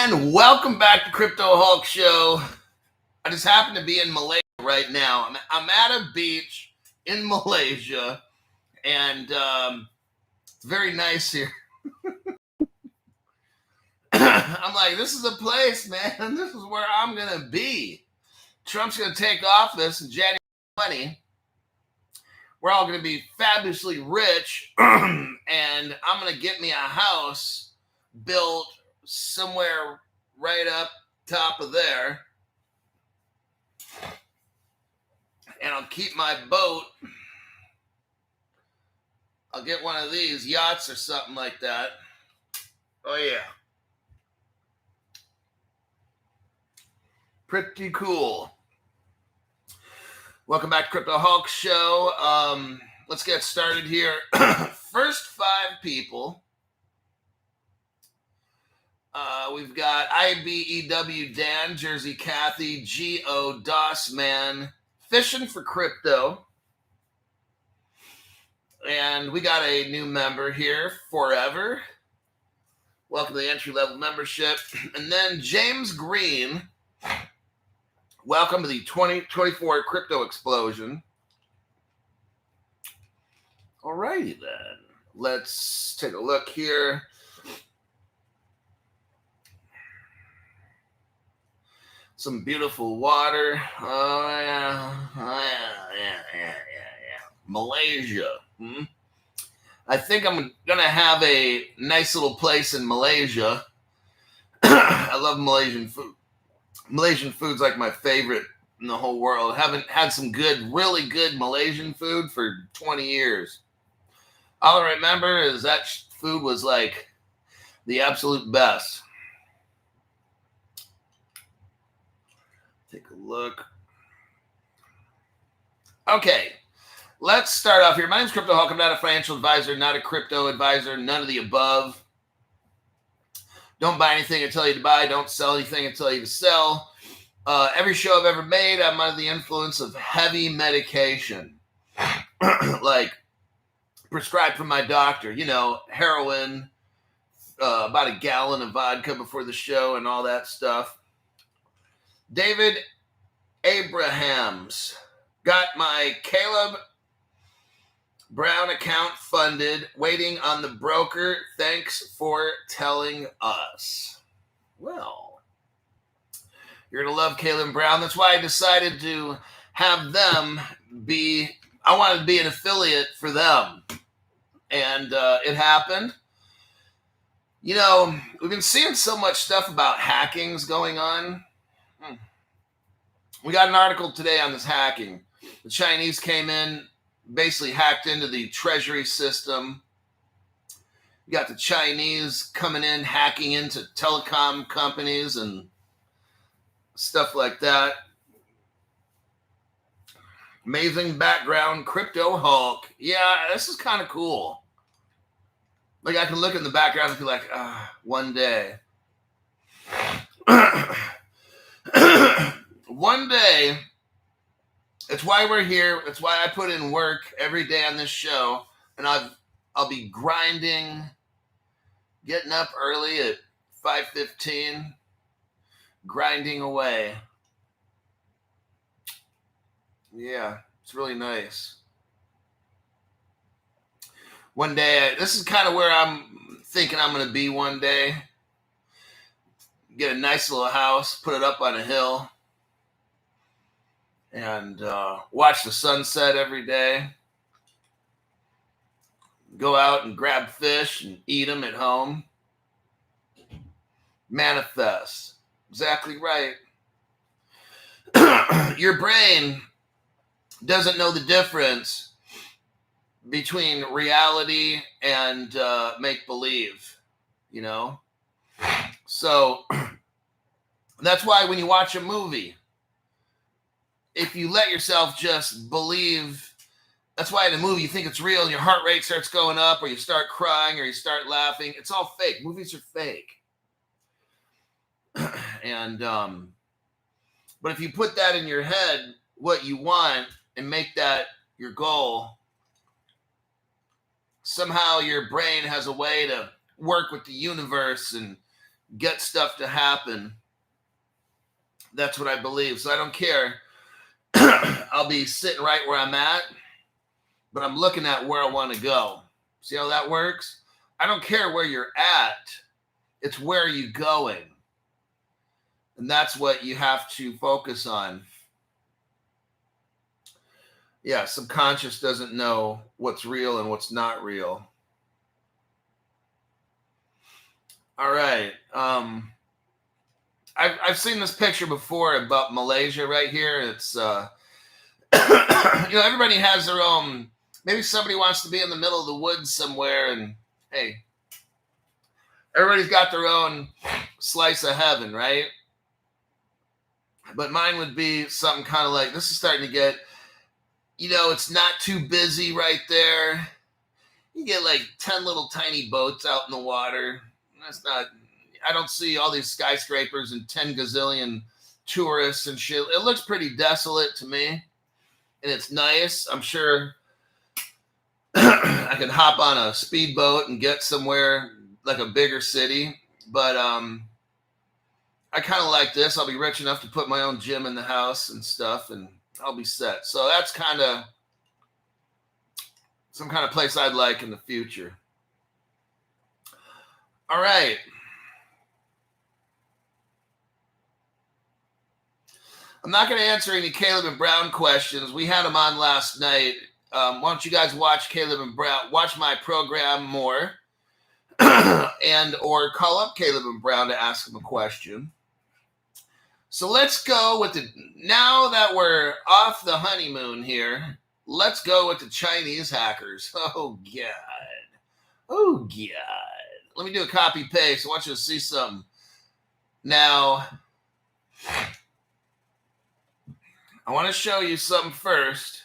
And welcome back to Crypto Hulk Show. I just happen to be in Malaysia right now. I'm at a beach in Malaysia, and it's very nice here. I'm like, this is a place, man. This is where I'm going to be. Trump's going to take office in January 20. We're all going to be fabulously rich, and I'm going to get me a house built somewhere right up top of there, and I'll keep my boat. I'll get one of these yachts or something like that. Oh yeah, pretty cool. Welcome back to Crypto Hulk Show. Let's get started here. First 5 people. We've got IBEW Dan, Jersey Kathy, G.O. Doss Man, Fishing for Crypto. And we got a new member here, Forever. Welcome to the entry-level membership. And then James Green. Welcome to the 2024 Crypto Explosion. Alrighty then. Let's take a look here. Some beautiful water. Oh yeah. Malaysia. I think I'm gonna have a nice little place in Malaysia. I love Malaysian food. Malaysian food's like my favorite in the whole world. Haven't had some really good Malaysian food for 20 years. All I remember is that food was like the absolute best. Take a look. Okay, let's start off here. My name's Crypto Hulk. I'm not a financial advisor, not a crypto advisor, none of the above. Don't buy anything I tell you to buy. Don't sell anything I tell you to sell. Every show I've ever made, I'm under the influence of heavy medication. Like prescribed from my doctor, heroin, about a gallon of vodka before the show and all that stuff. David Abrahams got my Caleb Brown account funded, waiting on the broker. Thanks for telling us. Well, you're going to love Caleb Brown. That's why I decided to have them I wanted to be an affiliate for them. And it happened. We've been seeing so much stuff about hackings going on. We got an article today on this hacking. The Chinese came in, basically hacked into the treasury system. You got the Chinese coming in, hacking into telecom companies and stuff like that. Amazing background, Crypto Hulk. Yeah, this is kind of cool. Like I can look in the background and be like, one day. One day. It's why we're here. It's why I put in work every day on this show. And I'll be grinding, getting up early at 5:15, grinding away. Yeah, it's really nice. One day, this is kind of where I'm thinking I'm going to be one day. Get a nice little house, put it up on a hill, and watch the sunset every day. Go out and grab fish and eat them at home. Manifest. Exactly right. Your brain doesn't know the difference between reality and make-believe, So that's why when you watch a movie, if you let yourself just believe, that's why in a movie you think it's real and your heart rate starts going up or you start crying or you start laughing. It's all fake. Movies are fake. And but if you put that in your head, what you want, and make that your goal, somehow your brain has a way to work with the universe and get stuff to happen. That's what I believe. So I don't care. I'll be sitting right where I'm at, but I'm looking at where I want to go. See how that works? I don't care where you're at. It's where are you going? And that's what you have to focus on. Yeah, subconscious doesn't know what's real and what's not real. All right. I've seen this picture before about Malaysia right here. It's everybody has their own. Maybe somebody wants to be in the middle of the woods somewhere, and hey, everybody's got their own slice of heaven, right? But mine would be something kind of like this is starting to get, it's not too busy right there. You get like 10 little tiny boats out in the water. That's not, I don't see all these skyscrapers and 10 gazillion tourists and shit. It looks pretty desolate to me. And it's nice. I'm sure I can hop on a speedboat and get somewhere like a bigger city. But I kind of like this. I'll be rich enough to put my own gym in the house and stuff, and I'll be set. So that's kind of some kind of place I'd like in the future. All right. I'm not going to answer any Caleb and Brown questions. We had them on last night. Why don't you guys watch Caleb and Brown, watch my program more, and or call up Caleb and Brown to ask them a question. So let's go with now that we're off the honeymoon here, let's go with the Chinese hackers. Oh, God. Oh, God. Let me do a copy paste. I want you to see something. Now, I want to show you something first.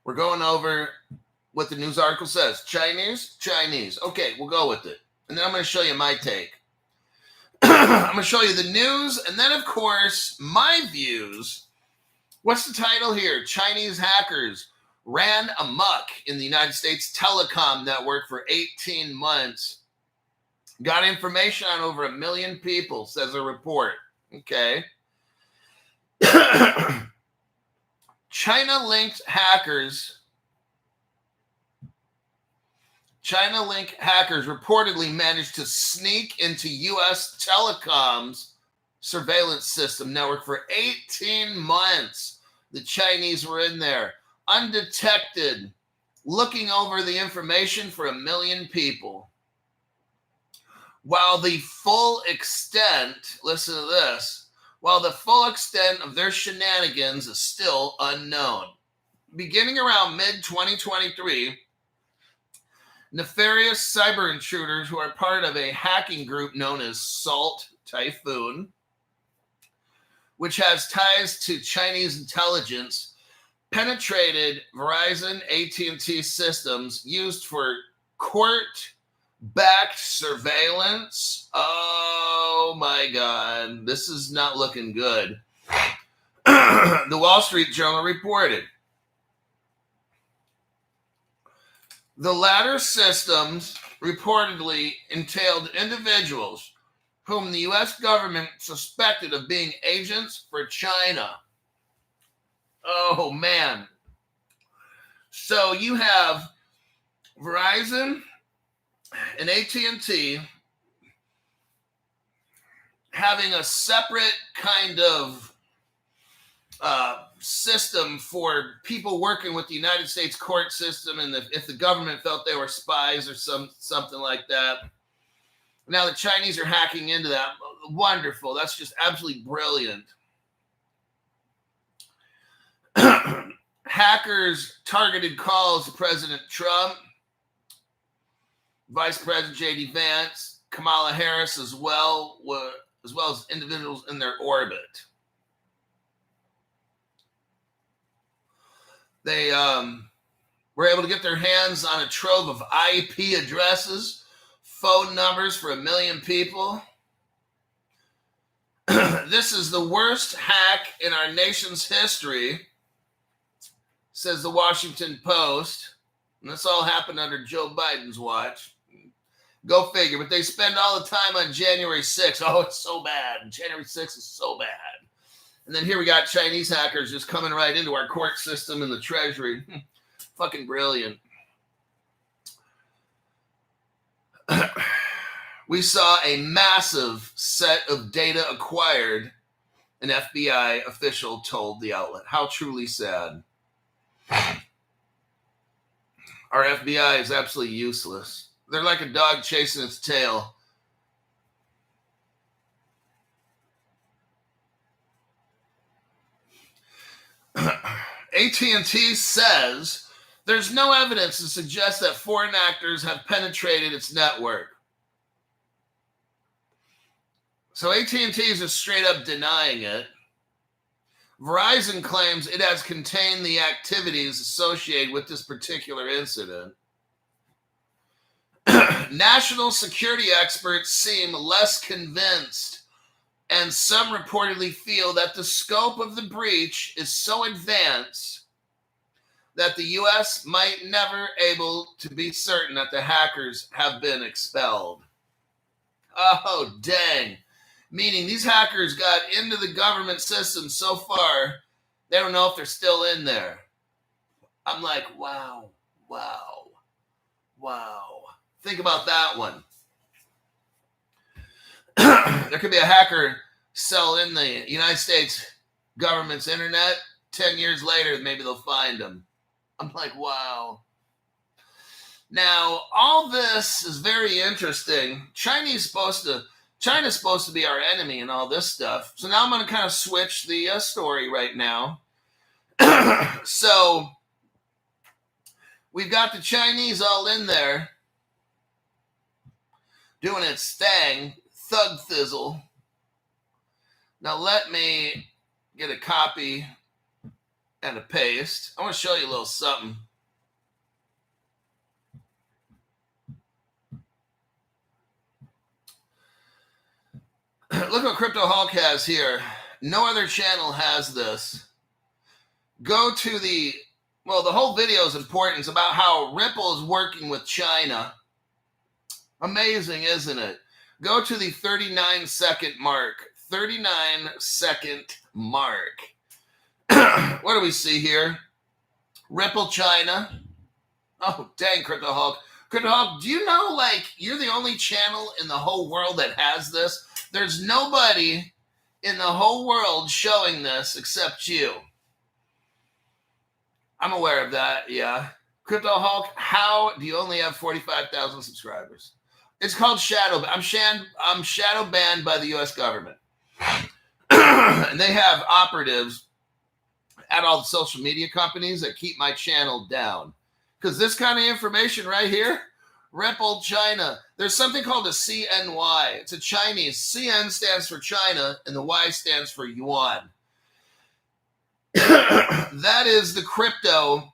We're going over what the news article says. Chinese. Okay, we'll go with it. And then I'm going to show you my take. I'm going to show you the news, and then, of course, my views. What's the title here? Chinese hackers ran amok in the United States telecom network for 18 months. Got information on over 1 million people, says a report. Okay. China-linked hackers reportedly managed to sneak into U.S. telecoms surveillance system network for 18 months. The Chinese were in there, undetected, looking over the information for 1 million people. While the full extent, listen to this, while the full extent of their shenanigans is still unknown. Beginning around mid-2023, nefarious cyber intruders who are part of a hacking group known as Salt Typhoon, which has ties to Chinese intelligence, penetrated Verizon AT&T systems used for court-backed surveillance. Oh my God, this is not looking good. The Wall Street Journal reported. The latter systems reportedly entailed individuals whom the U.S. government suspected of being agents for China. Oh, man. So you have Verizon and AT&T having a separate kind of system for people working with the United States court system, and if the government felt they were spies or something like that. Now the Chinese are hacking into that. Wonderful. That's just absolutely brilliant. Hackers targeted calls to President Trump, Vice President J.D. Vance, Kamala Harris as well as individuals in their orbit. They were able to get their hands on a trove of IP addresses, phone numbers for 1 million people. This is the worst hack in our nation's history, says the Washington Post. And this all happened under Joe Biden's watch. Go figure. But they spend all the time on January 6th. Oh, it's so bad. January 6th is so bad. And then here we got Chinese hackers just coming right into our court system and the treasury. Fucking brilliant. We saw a massive set of data acquired, an FBI official told the outlet. How truly sad. Our FBI is absolutely useless. They're like a dog chasing its tail. AT&T says there's no evidence to suggest that foreign actors have penetrated its network. So AT&T is just straight up denying it. Verizon claims it has contained the activities associated with this particular incident. National security experts seem less convinced, and some reportedly feel that the scope of the breach is so advanced that the U.S. might never able to be certain that the hackers have been expelled. Oh, dang. Meaning these hackers got into the government system so far, they don't know if they're still in there. I'm like, wow. Think about that one. There could be a hacker cell in the United States government's internet. 10 years later, maybe they'll find them. I'm like, wow. Now, all this is very interesting. China's supposed to be our enemy and all this stuff. So now I'm going to kind of switch the story right now. So we've got the Chinese all in there doing its thing, thug thizzle. Now let me get a copy and a paste. I want to show you a little something. Look what Crypto Hulk has here. No other channel has this. Go to the whole video is important. It's about how Ripple is working with China. Amazing, isn't it? Go to the 39-second mark. 39-second mark. What do we see here? Ripple China. Oh, dang, Crypto Hulk. Crypto Hulk, do you know, you're the only channel in the whole world that has this? There's nobody in the whole world showing this except you. I'm aware of that, yeah. Crypto Hulk, how do you only have 45,000 subscribers? It's called shadow. I'm shadow banned by the U.S. government. And they have operatives at all the social media companies that keep my channel down. Because this kind of information right here, Ripple China, there's something called a CNY. It's a Chinese. CN stands for China, and the Y stands for yuan. That is the crypto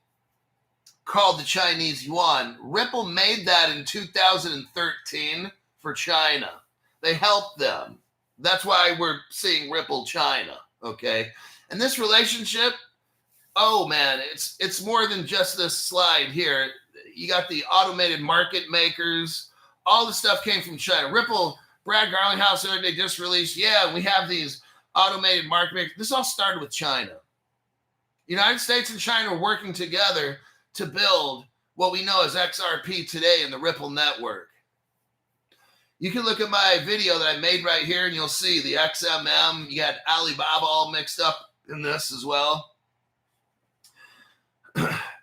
called the Chinese yuan. Ripple made that in 2013 for China. They helped them. That's why we're seeing Ripple China, okay? And this relationship, oh man, it's more than just this slide here. You got the automated market makers. All the stuff came from China. Ripple, Brad Garlinghouse, they just released, we have these automated market makers. This all started with China. United States and China are working together to build what we know as XRP today in the Ripple network. You can look at my video that I made right here, and you'll see the XMM. You got Alibaba all mixed up in this as well.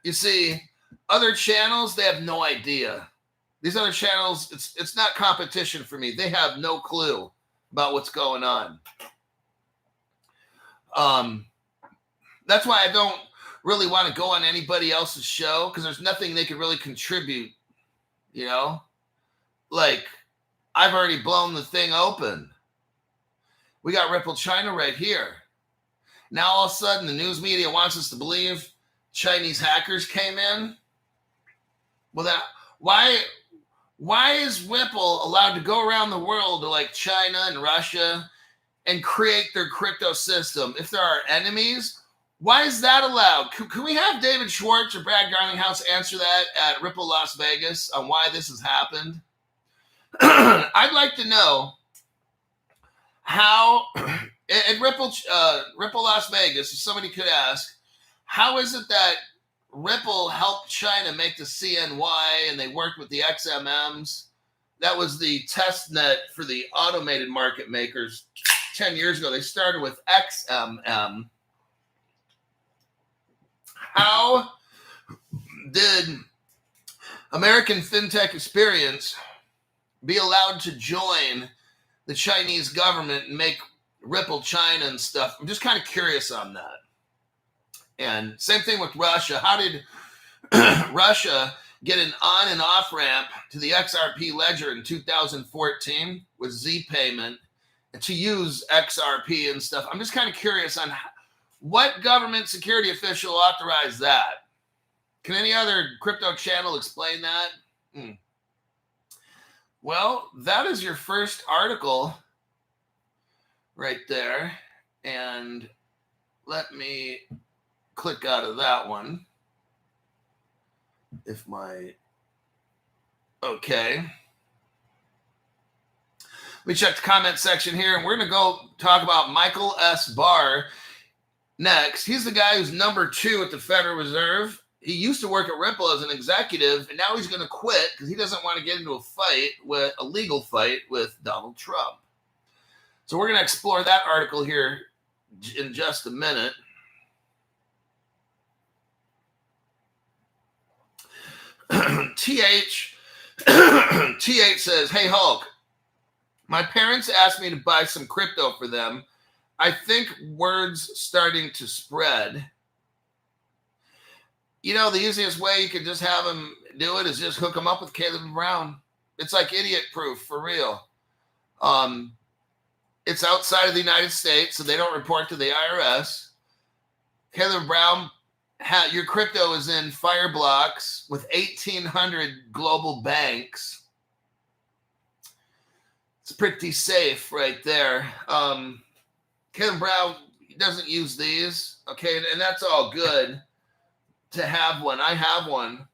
You see, other channels, they have no idea. These other channels, it's not competition for me. They have no clue about what's going on. That's why I don't really want to go on anybody else's show, because there's nothing they can really contribute, you know? I've already blown the thing open. We got Ripple China right here. Now all of a sudden the news media wants us to believe Chinese hackers came in. Well, why is Ripple allowed to go around the world to China and Russia and create their crypto system? If there are enemies, why is that allowed? Can we have David Schwartz or Brad Garlinghouse answer that at Ripple Las Vegas on why this has happened? I'd like to know how at Ripple Las Vegas, if somebody could ask, how is it that Ripple helped China make the CNY and they worked with the XMMs? That was the test net for the automated market makers 10 years ago. They started with XMM. How did American FinTech Experience be allowed to join the Chinese government and make Ripple China and stuff? I'm just kind of curious on that. And same thing with Russia. How did Russia get an on and off ramp to the XRP ledger in 2014 with Z payment to use XRP and stuff? I'm just kind of curious on what government security official authorized that. Can any other crypto channel explain that? Well, that is your first article right there. And let me click out of that one. Okay. Let me check the comment section here, and we're going to go talk about Michael S. Barr next. He's the guy who's number 2 at the Federal Reserve. He used to work at Ripple as an executive, and now he's going to quit because he doesn't want to get into a legal fight with Donald Trump. So we're going to explore that article here in just a minute. TH says, "Hey Hulk, my parents asked me to buy some crypto for them. I think word's starting to spread. You know, the easiest way you could just have them do it is just hook them up with Caleb Brown. It's like idiot proof, for real. It's outside of the United States, so they don't report to the IRS. Caleb Brown, your crypto is in Fireblocks with 1,800 global banks. It's pretty safe right there. Caleb Brown doesn't use these, okay, and that's all good to have one. I have one.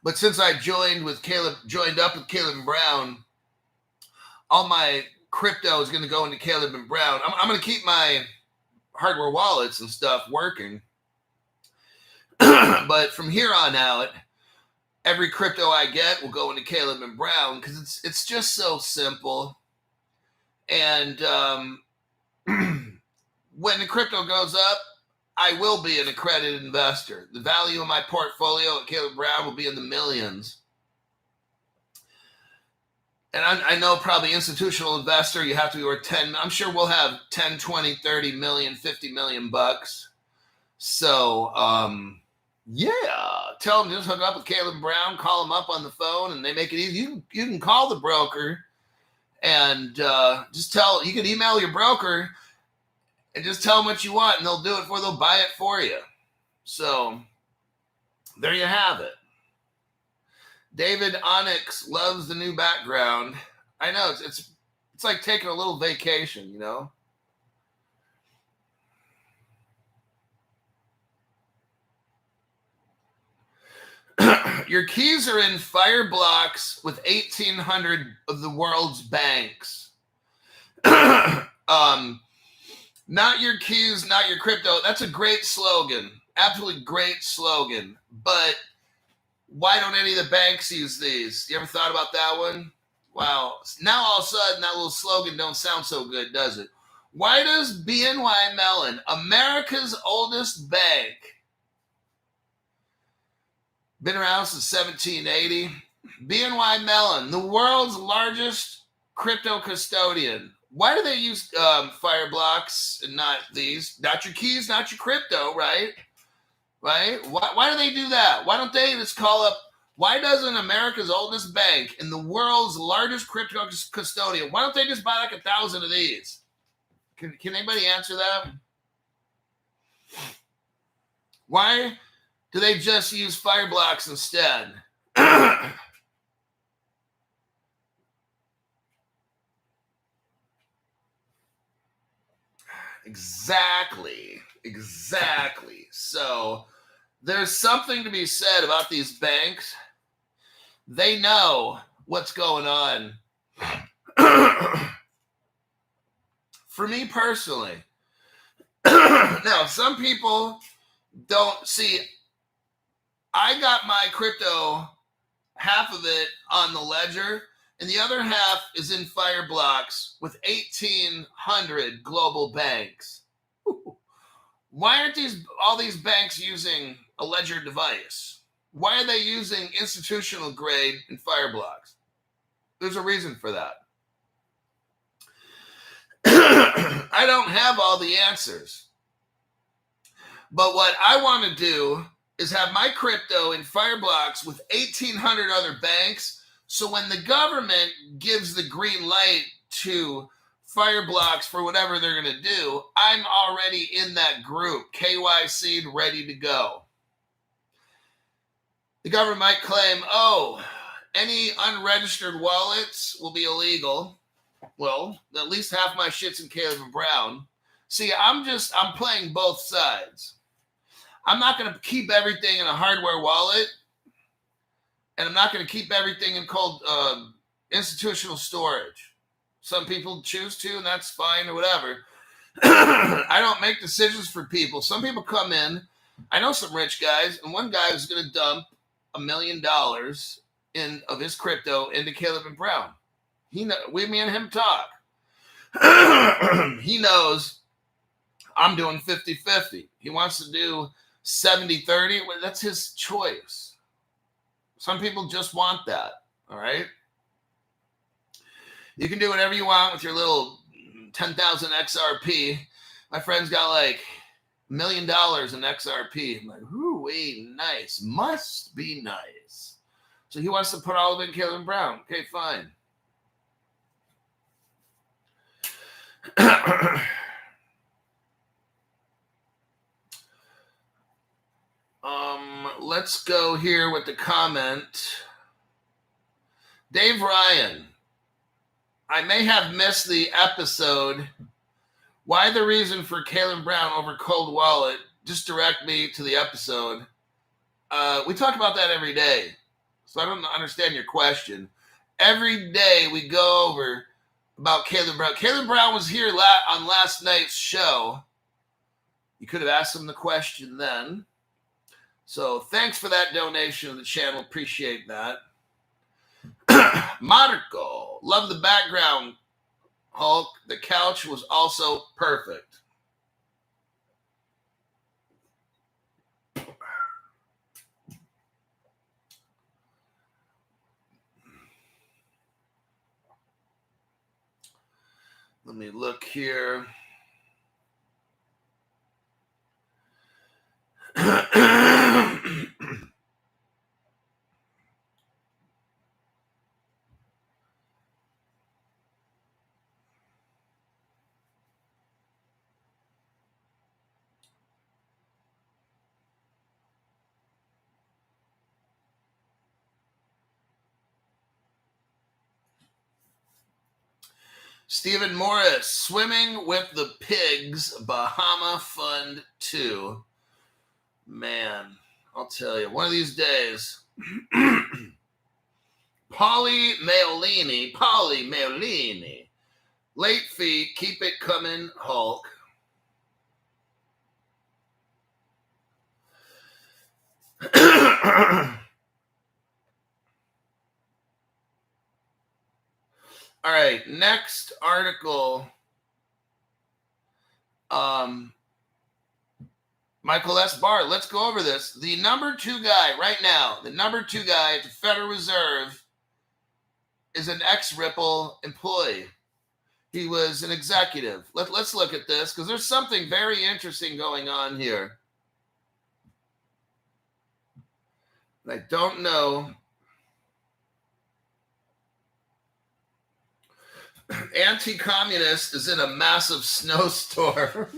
But since I joined up with Caleb Brown, all my crypto is going to go into Caleb and Brown. I'm going to keep my hardware wallets and stuff working. But from here on out, every crypto I get will go into Caleb and Brown because it's just so simple. And when the crypto goes up, I will be an accredited investor. The value of my portfolio at Caleb Brown will be in the millions. And I know probably institutional investor, you have to be worth 10. I'm sure we'll have 10, 20, 30 million, 50 million bucks. So, yeah, tell them just hook up with Caleb Brown, call them up on the phone, and they make it easy. You can call the broker and you can email your broker and just tell them what you want, and they'll do it they'll buy it for you. So there you have it. David Onyx loves the new background. I know it's like taking a little vacation, you know. Your keys are in Fireblocks with 1,800 of the world's banks. Not your keys, not your crypto. That's a great slogan. Absolutely great slogan. But why don't any of the banks use these? You ever thought about that one? Wow. Now all of a sudden that little slogan don't sound so good, does it? Why does BNY Mellon, America's oldest bank, been around since 1780, BNY Mellon, the world's largest crypto custodian, why do they use Fireblocks and not these? Not your keys, not your crypto, right? Right? Why do they do that? Why don't they just call up? Why doesn't America's oldest bank and the world's largest crypto custodian, why don't they just buy like 1,000 of these? Can anybody answer that? Why do they just use Fireblocks instead? Exactly. So there's something to be said about these banks. They know what's going on. For me personally, now some people don't see. I got my crypto, half of it on the ledger, and the other half is in Fireblocks with 1,800 global banks. Why aren't all these banks using a ledger device? Why are they using institutional grade in Fireblocks? There's a reason for that. I don't have all the answers. But what I want to do is have my crypto in Fireblocks with 1,800 other banks. So when the government gives the green light to Fireblocks for whatever they're going to do, I'm already in that group, KYC'd, ready to go. The government might claim, oh, any unregistered wallets will be illegal. Well, at least half my shit's in Caleb and Brown. See, I'm playing both sides. I'm not going to keep everything in a hardware wallet, and I'm not going to keep everything in cold institutional storage. Some people choose to, and that's fine or whatever. I don't make decisions for people. Some people come in. I know some rich guys, and one guy was going to dump $1 million of his crypto into Caleb and Brown. Me and him talk. He knows I'm doing 50-50. He wants to do 70-30. Well, that's his choice. Some people just want that. All right. You can do whatever you want with your little 10,000 XRP. My friend's got like $1 million in XRP. I'm like, ooh, nice. Must be nice. So he wants to put all of it in Caleb and Brown. Okay, fine. Let's go here with the comment. Dave Ryan. I may have missed the episode. Why the reason for Caleb Brown over Cold Wallet? Just direct me to the episode. We talk about that every day. So I don't understand your question. Every day we go over about Caleb Brown. Caleb Brown was here on last night's show. You could have asked him the question then. So thanks for that donation to the channel. Appreciate that. Marco, love the background, Hulk. The couch was also perfect. Let me look here. Stephen Morris, Swimming with the Pigs, Bahama Fund 2. Man, I'll tell you, one of these days. Polly Meolini. Late fee, keep it coming, Hulk. All right, next article. Michael S. Barr, let's go over this. The number 2 guy right now, the number 2 guy at the Federal Reserve is an ex-Ripple employee. He was an executive. Let's look at this because there's something very interesting going on here. I don't know. Anti-communist is in a massive snowstorm.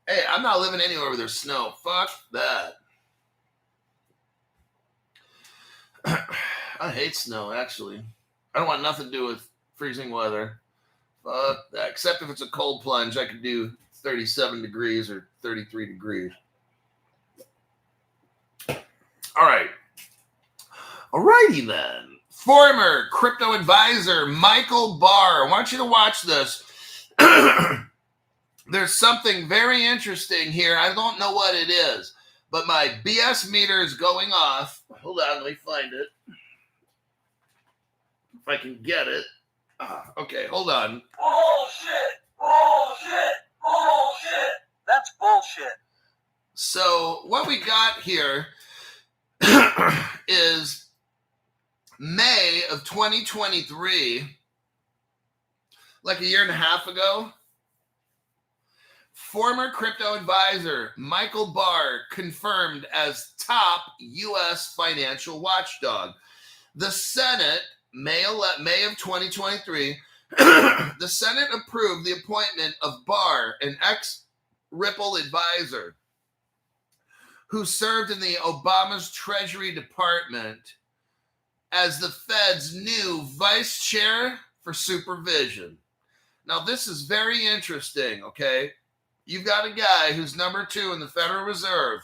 Hey, I'm not living anywhere where there's snow. Fuck that. I hate snow, actually. I don't want nothing to do with freezing weather. Fuck that. Except if it's a cold plunge, I could do 37 degrees or 33 degrees. Alrighty then. Former crypto advisor Michael Barr. I want you to watch this. There's something very interesting here. I don't know what it is, but my BS meter is going off. Hold on, let me find it. If I can get it. Okay, hold on. Bullshit! Bullshit! Bullshit! That's bullshit. So what we got here is May of 2023, like a year and a half ago. Former crypto advisor Michael Barr confirmed as top U.S. financial watchdog. The Senate, May of 2023, the Senate approved the appointment of Barr, an ex-Ripple advisor who served in the Obama's Treasury Department, as the Fed's new vice chair for supervision. Now, this is very interesting, okay? You've got a guy who's number 2 in the Federal Reserve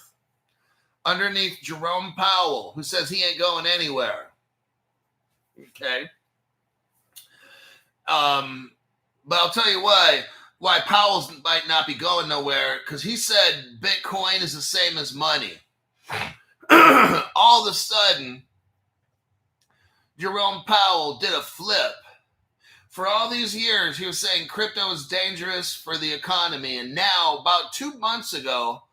underneath Jerome Powell, who says he ain't going anywhere. Okay? But I'll tell you why Powell might not be going nowhere, because he said Bitcoin is the same as money. All of a sudden, Jerome Powell did a flip. For all these years, he was saying crypto is dangerous for the economy. And now, about 2 months ago,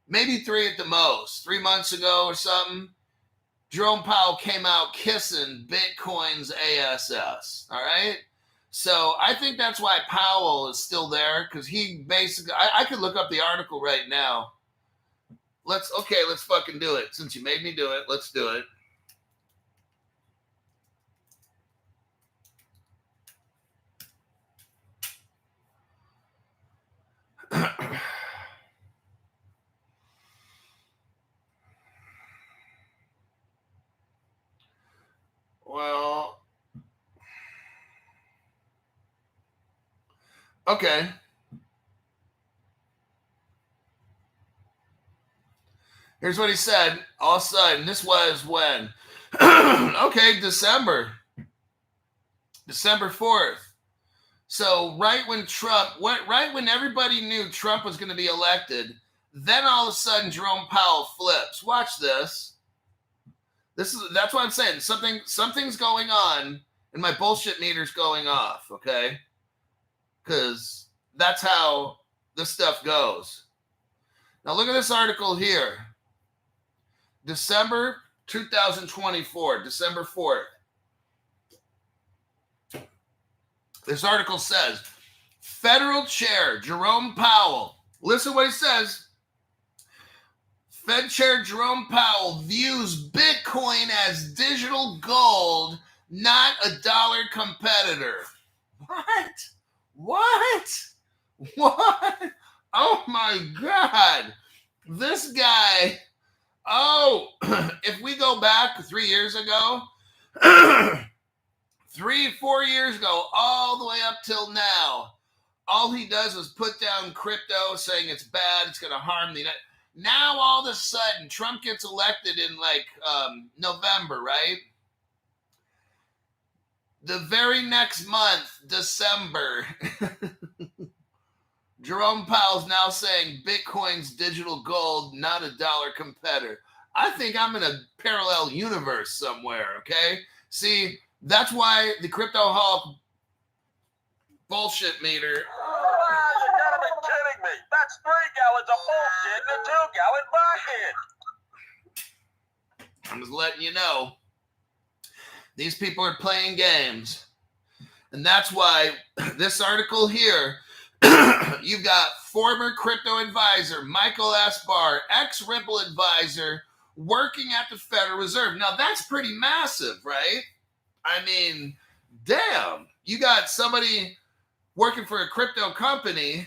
maybe 3 at the most, 3 months ago or something, Jerome Powell came out kissing Bitcoin's ASS. All right? So I think that's why Powell is still there, because he basically, I could look up the article right now. Let's fucking do it. Since you made me do it, let's do it. Well, okay. Here's what he said. All of a sudden, this was when? Okay, December 4th. So right when everybody knew Trump was going to be elected, then all of a sudden Jerome Powell flips. Watch this. That's what I'm saying. Something's going on, and my bullshit meter's going off. Okay, because that's how this stuff goes. Now look at this article here. December 2024, December 4th. This article says, Federal Chair Jerome Powell, listen to what he says. Fed Chair Jerome Powell views Bitcoin as digital gold, not a dollar competitor. What? Oh my God. This guy, if we go back 3 years ago, 3-4 years ago, all the way up till now, all he does is put down crypto, saying it's bad, it's going to harm the United. Now, all of a sudden, Trump gets elected in November, right? The very next month, December, Jerome Powell's now saying Bitcoin's digital gold, not a dollar competitor. I think I'm in a parallel universe somewhere, okay? See, that's why the Crypto Hawk bullshit meter. You gotta be kidding me. That's 3 gallons of bullshit in a 2-gallon bucket. I'm just letting you know. These people are playing games. And that's why this article here, you've got former crypto advisor Michael S. Barr, ex-Ripple advisor, working at the Federal Reserve. Now, that's pretty massive, right? I mean, damn. You got somebody working for a crypto company,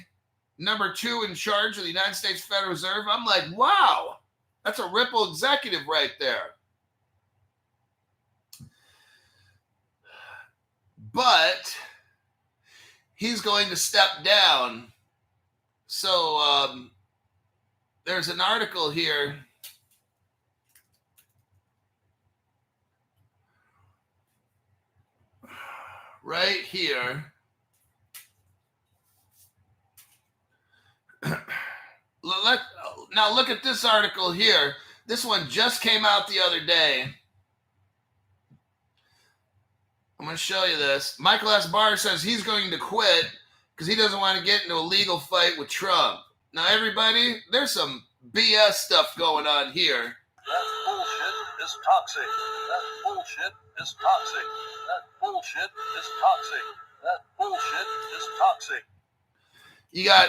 number 2 in charge of the United States Federal Reserve. I'm like, wow, that's a Ripple executive right there. But he's going to step down. So there's an article here. right here. Now look at this article here. This one just came out the other day. I'm going to show you this. Michael HBAR says he's going to quit because he doesn't want to get into a legal fight with Trump. Now, everybody, there's some BS stuff going on here. That bullshit is toxic. That bullshit is toxic. That bullshit is toxic. That bullshit is toxic.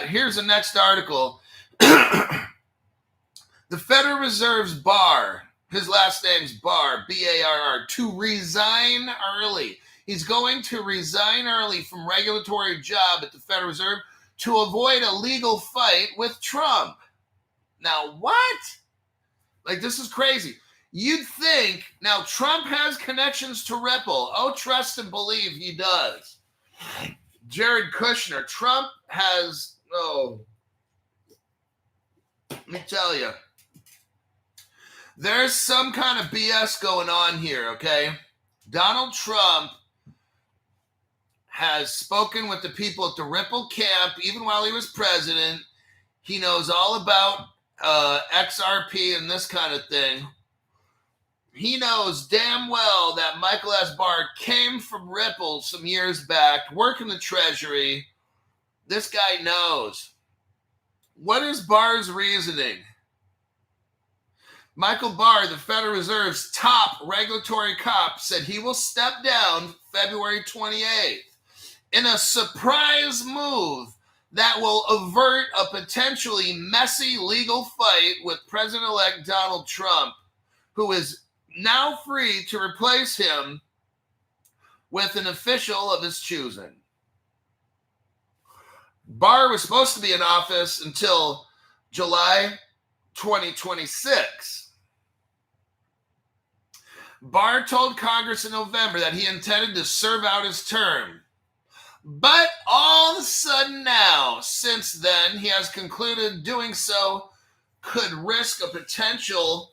Here's the next article. The Federal Reserve's Barr, his last name's Barr, B-A-R-R, to resign early. He's going to resign early from regulatory job at the Federal Reserve to avoid a legal fight with Trump. Now, what? Like, this is crazy. You'd think, now Trump has connections to Ripple. Oh, trust and believe he does. Jared Kushner, Trump has, let me tell you. There's some kind of BS going on here, okay? Donald Trump has spoken with the people at the Ripple camp, even while he was president. He knows all about XRP and this kind of thing. He knows damn well that Michael HBAR came from Ripple some years back, working the Treasury. This guy knows. What is Barr's reasoning? Michael Barr, the Federal Reserve's top regulatory cop, said he will step down February 28th in a surprise move that will avert a potentially messy legal fight with President-elect Donald Trump, who is now free to replace him with an official of his choosing. Barr was supposed to be in office until July 2026. Barr told Congress in November that he intended to serve out his term. But all of a sudden now, since then, he has concluded doing so could risk a potentially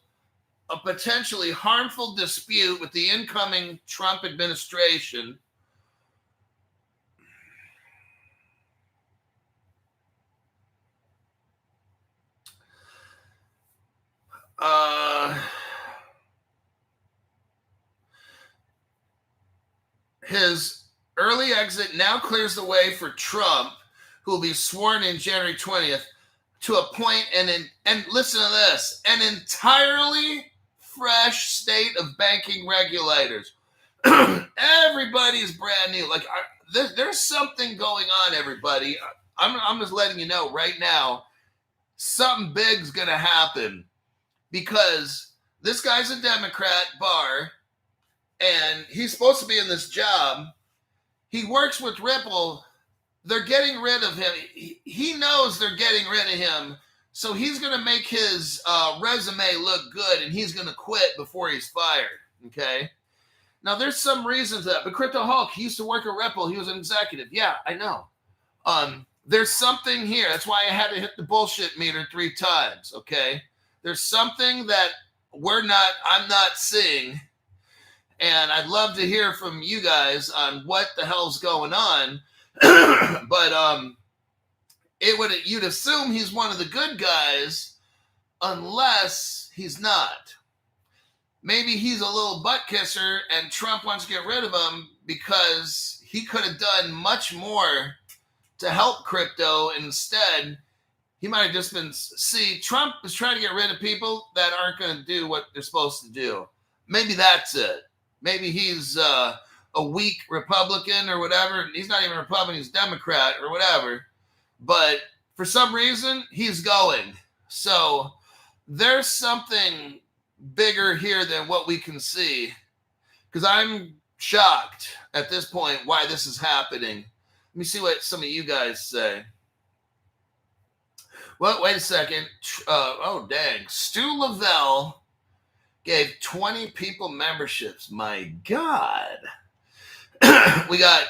harmful dispute with the incoming Trump administration. His early exit now clears the way for Trump, who will be sworn in January 20th, to appoint and listen to this, an entirely fresh state of banking regulators. Everybody's brand new. Like, there's something going on, everybody. I'm just letting you know right now, something big's going to happen because this guy's a Democrat, Barr, and he's supposed to be in this job. He works with Ripple. They're getting rid of him. He knows they're getting rid of him. So he's going to make his resume look good, and he's going to quit before he's fired. Okay? Now, there's some reasons that. But Crypto Hulk, he used to work at Ripple. He was an executive. Yeah, I know. There's something here. That's why I had to hit the bullshit meter 3 times. Okay? There's something that I'm not seeing. And I'd love to hear from you guys on what the hell's going on. But you'd assume he's one of the good guys unless he's not. Maybe he's a little butt kisser and Trump wants to get rid of him because he could have done much more to help crypto. Instead, he might have just been, Trump is trying to get rid of people that aren't going to do what they're supposed to do. Maybe that's it. Maybe he's a weak Republican or whatever. He's not even a Republican, he's Democrat or whatever. But for some reason, he's going. So there's something bigger here than what we can see. Because I'm shocked at this point why this is happening. Let me see what some of you guys say. Well, wait a second. Oh, dang. Stu Lavelle gave 20 people memberships. My God. We got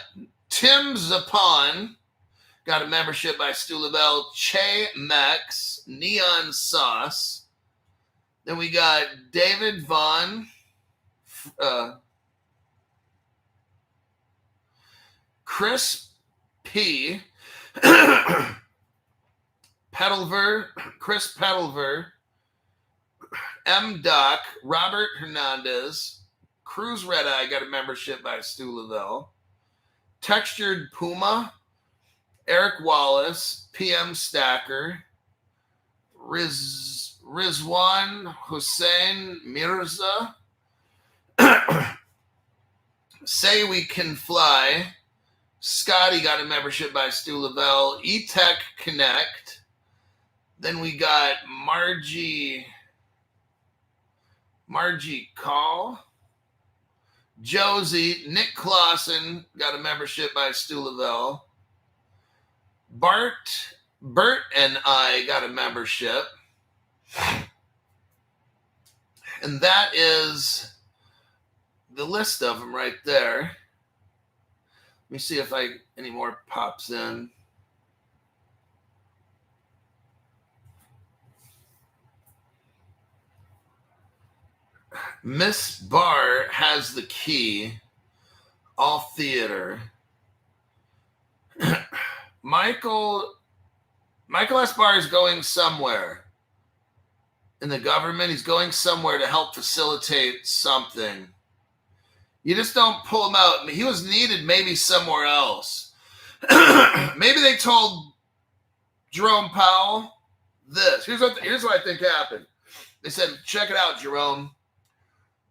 Tim Zapon, got a membership by Stu Lavelle. Che Mex, Neon Sauce. Then we got David Vaughn. Chris P. Petalver, Chris Petalver, M. Doc, Robert Hernandez, Cruz Red Eye got a membership by Stu Lavelle, Textured Puma, Eric Wallace, PM Stacker, Rizwan Hussein Mirza, Say We Can Fly, Scotty got a membership by Stu Lavelle, E-Tech Connect. Then we got Margie Call, Josie, Nick Clausen got a membership by Stu Lavelle. Bert and I got a membership. And that is the list of them right there. Let me see if any more pops in. Miss Barr has the key. All theater. Michael S. Barr is going somewhere in the government. He's going somewhere to help facilitate something. You just don't pull him out. He was needed maybe somewhere else. Maybe they told Jerome Powell this. Here's what I think happened. They said, check it out, Jerome.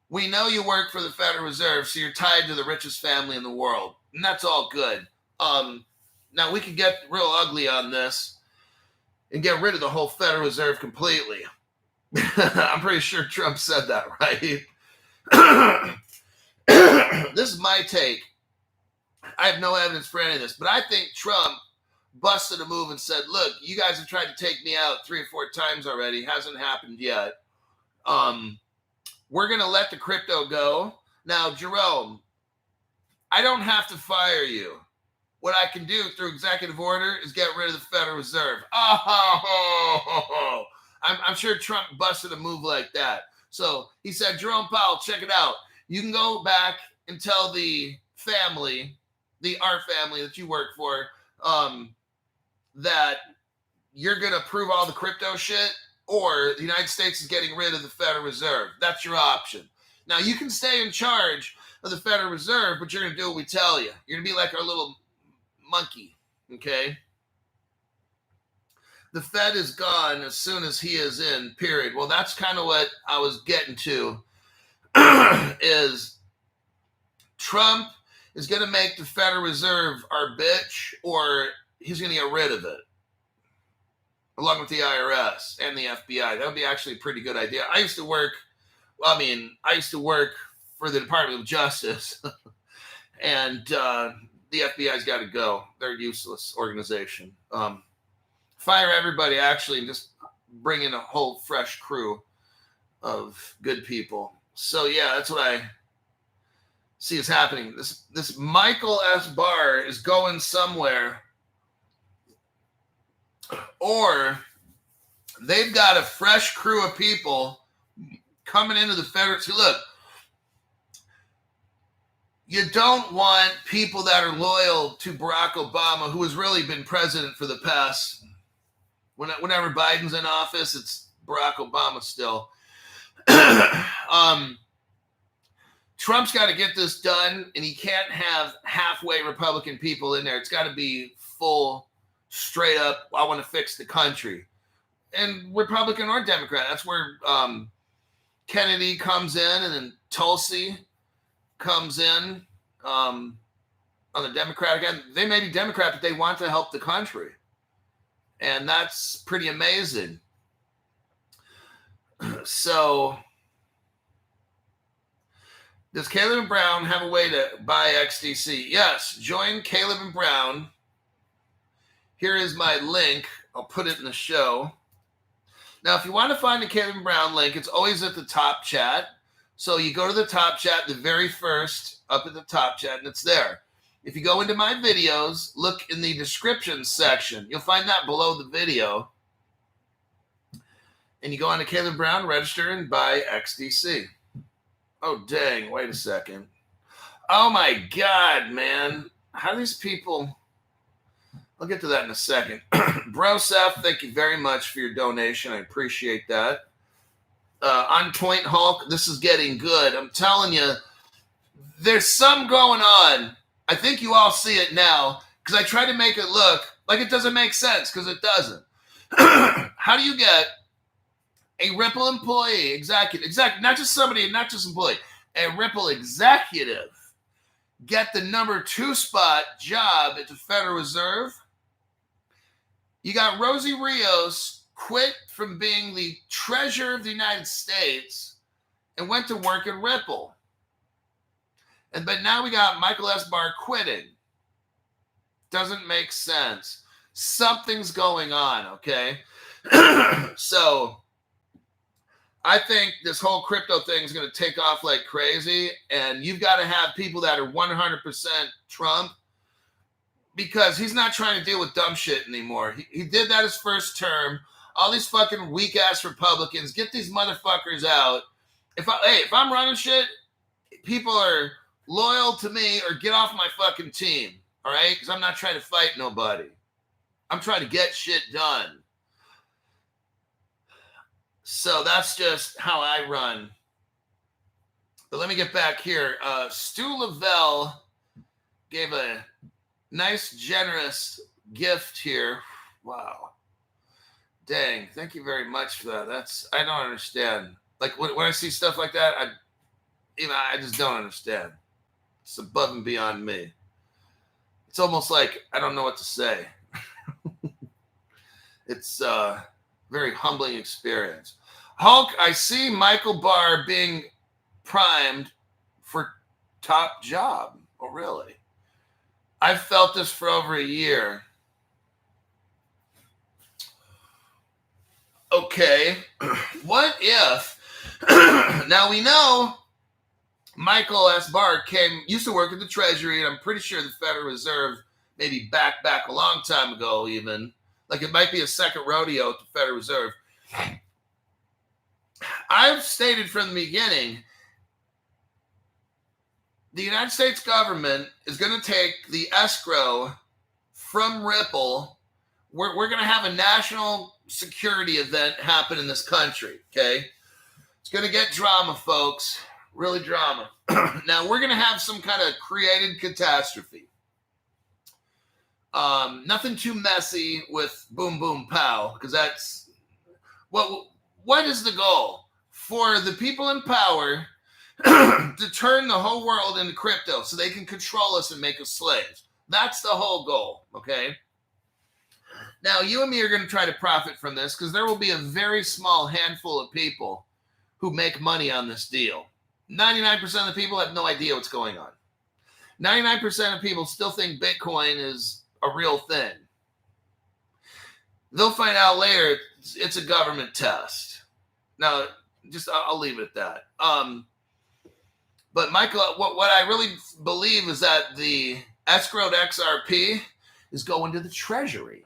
We know you work for the Federal Reserve, so you're tied to the richest family in the world. And that's all good. Now, we could get real ugly on this and get rid of the whole Federal Reserve completely. I'm pretty sure Trump said that, right? This is my take. I have no evidence for any of this, but I think Trump busted a move and said, look, you guys have tried to take me out 3 or 4 times already. Hasn't happened yet. We're going to let the crypto go. Now, Jerome, I don't have to fire you. What I can do through executive order is get rid of the Federal Reserve. Oh, I'm sure Trump busted a move like that. So he said, Jerome Powell, check it out. You can go back and tell the family, our family that you work for, that you're going to approve all the crypto shit, or the United States is getting rid of the Federal Reserve. That's your option. Now, you can stay in charge of the Federal Reserve, but you're going to do what we tell you. You're going to be like our little monkey, okay? The Fed is gone as soon as he is in, period. Well, that's kind of what I was getting to, is Trump is going to make the Federal Reserve our bitch, or he's going to get rid of it, along with the IRS and the FBI. That would be actually a pretty good idea. I used to work for the Department of Justice, and the FBI's got to go. They're a useless organization. Fire everybody, actually, and just bring in a whole fresh crew of good people. So, yeah, that's what I see is happening. This Michael S. Barr is going somewhere, or they've got a fresh crew of people coming into the Federal. See, look, you don't want people that are loyal to Barack Obama, who has really been president for the past, whenever Biden's in office, it's Barack Obama still. Trump's got to get this done, and he can't have halfway Republican people in there. It's got to be full, straight up, I want to fix the country. And Republican or Democrat, that's where Kennedy comes in, and then Tulsi comes in on the Democratic end. They may be Democrat, but they want to help the country. And that's pretty amazing. So, does Caleb and Brown have a way to buy XDC? Yes, join Caleb and Brown. Here is my link. I'll put it in the show. Now, if you want to find the Caleb and Brown link, it's always at the top chat. So you go to the top chat, the very first, up at the top chat, and it's there. If you go into my videos, look in the description section. You'll find that below the video. And you go on to Caleb Brown, register, and buy XDC. Oh, dang. Wait a second. Oh, my God, man. how do these people, I'll get to that in a second. Brosef, thank you very much for your donation. I appreciate that. On Point Hulk, this is getting good. I'm telling you, there's some going on. I think you all see it now because I try to make it look like it doesn't make sense because it doesn't. How do you get a Ripple employee, executive, not just somebody, not just employee, a Ripple executive get the number 2 spot job at the Federal Reserve? You got Rosie Rios quit from being the treasurer of the United States and went to work at Ripple. But now we got Michael HBAR quitting. Doesn't make sense. Something's going on, okay? So I think this whole crypto thing is going to take off like crazy, and you've got to have people that are 100% Trump, because he's not trying to deal with dumb shit anymore. He did that his first term. All these fucking weak-ass Republicans, get these motherfuckers out. If I'm running shit, people are loyal to me or get off my fucking team, all right? Because I'm not trying to fight nobody. I'm trying to get shit done. So that's just how I run. But let me get back here. Stu Lavelle gave a nice, generous gift here. Wow. Dang. Thank you very much for that. I don't understand. Like when I see stuff like that, I just don't understand. It's above and beyond me. It's almost like I don't know what to say. It's a very humbling experience. Hulk, I see Michael Barr being primed for top job. Oh, really? I've felt this for over a year. Okay. What if? Now we know Michael S. Barr used to work at the Treasury, and I'm pretty sure the Federal Reserve, maybe back a long time ago even. Like it might be a second rodeo at the Federal Reserve. I've stated from the beginning, the United States government is going to take the escrow from Ripple. We're going to have a national security event happen in this country, okay? It's going to get drama, folks. Really drama. Now, we're going to have some kind of created catastrophe. Nothing too messy with boom, boom, pow, because that's what is the goal? For the people in power to turn the whole world into crypto so they can control us and make us slaves. That's the whole goal, okay? Now, you and me are going to try to profit from this because there will be a very small handful of people who make money on this deal. 99% of the people have no idea what's going on. 99% of people still think Bitcoin is a real thing. They'll find out later it's a government test. Now, I'll leave it at that. But Michael, what I really believe is that the escrowed XRP is going to the Treasury.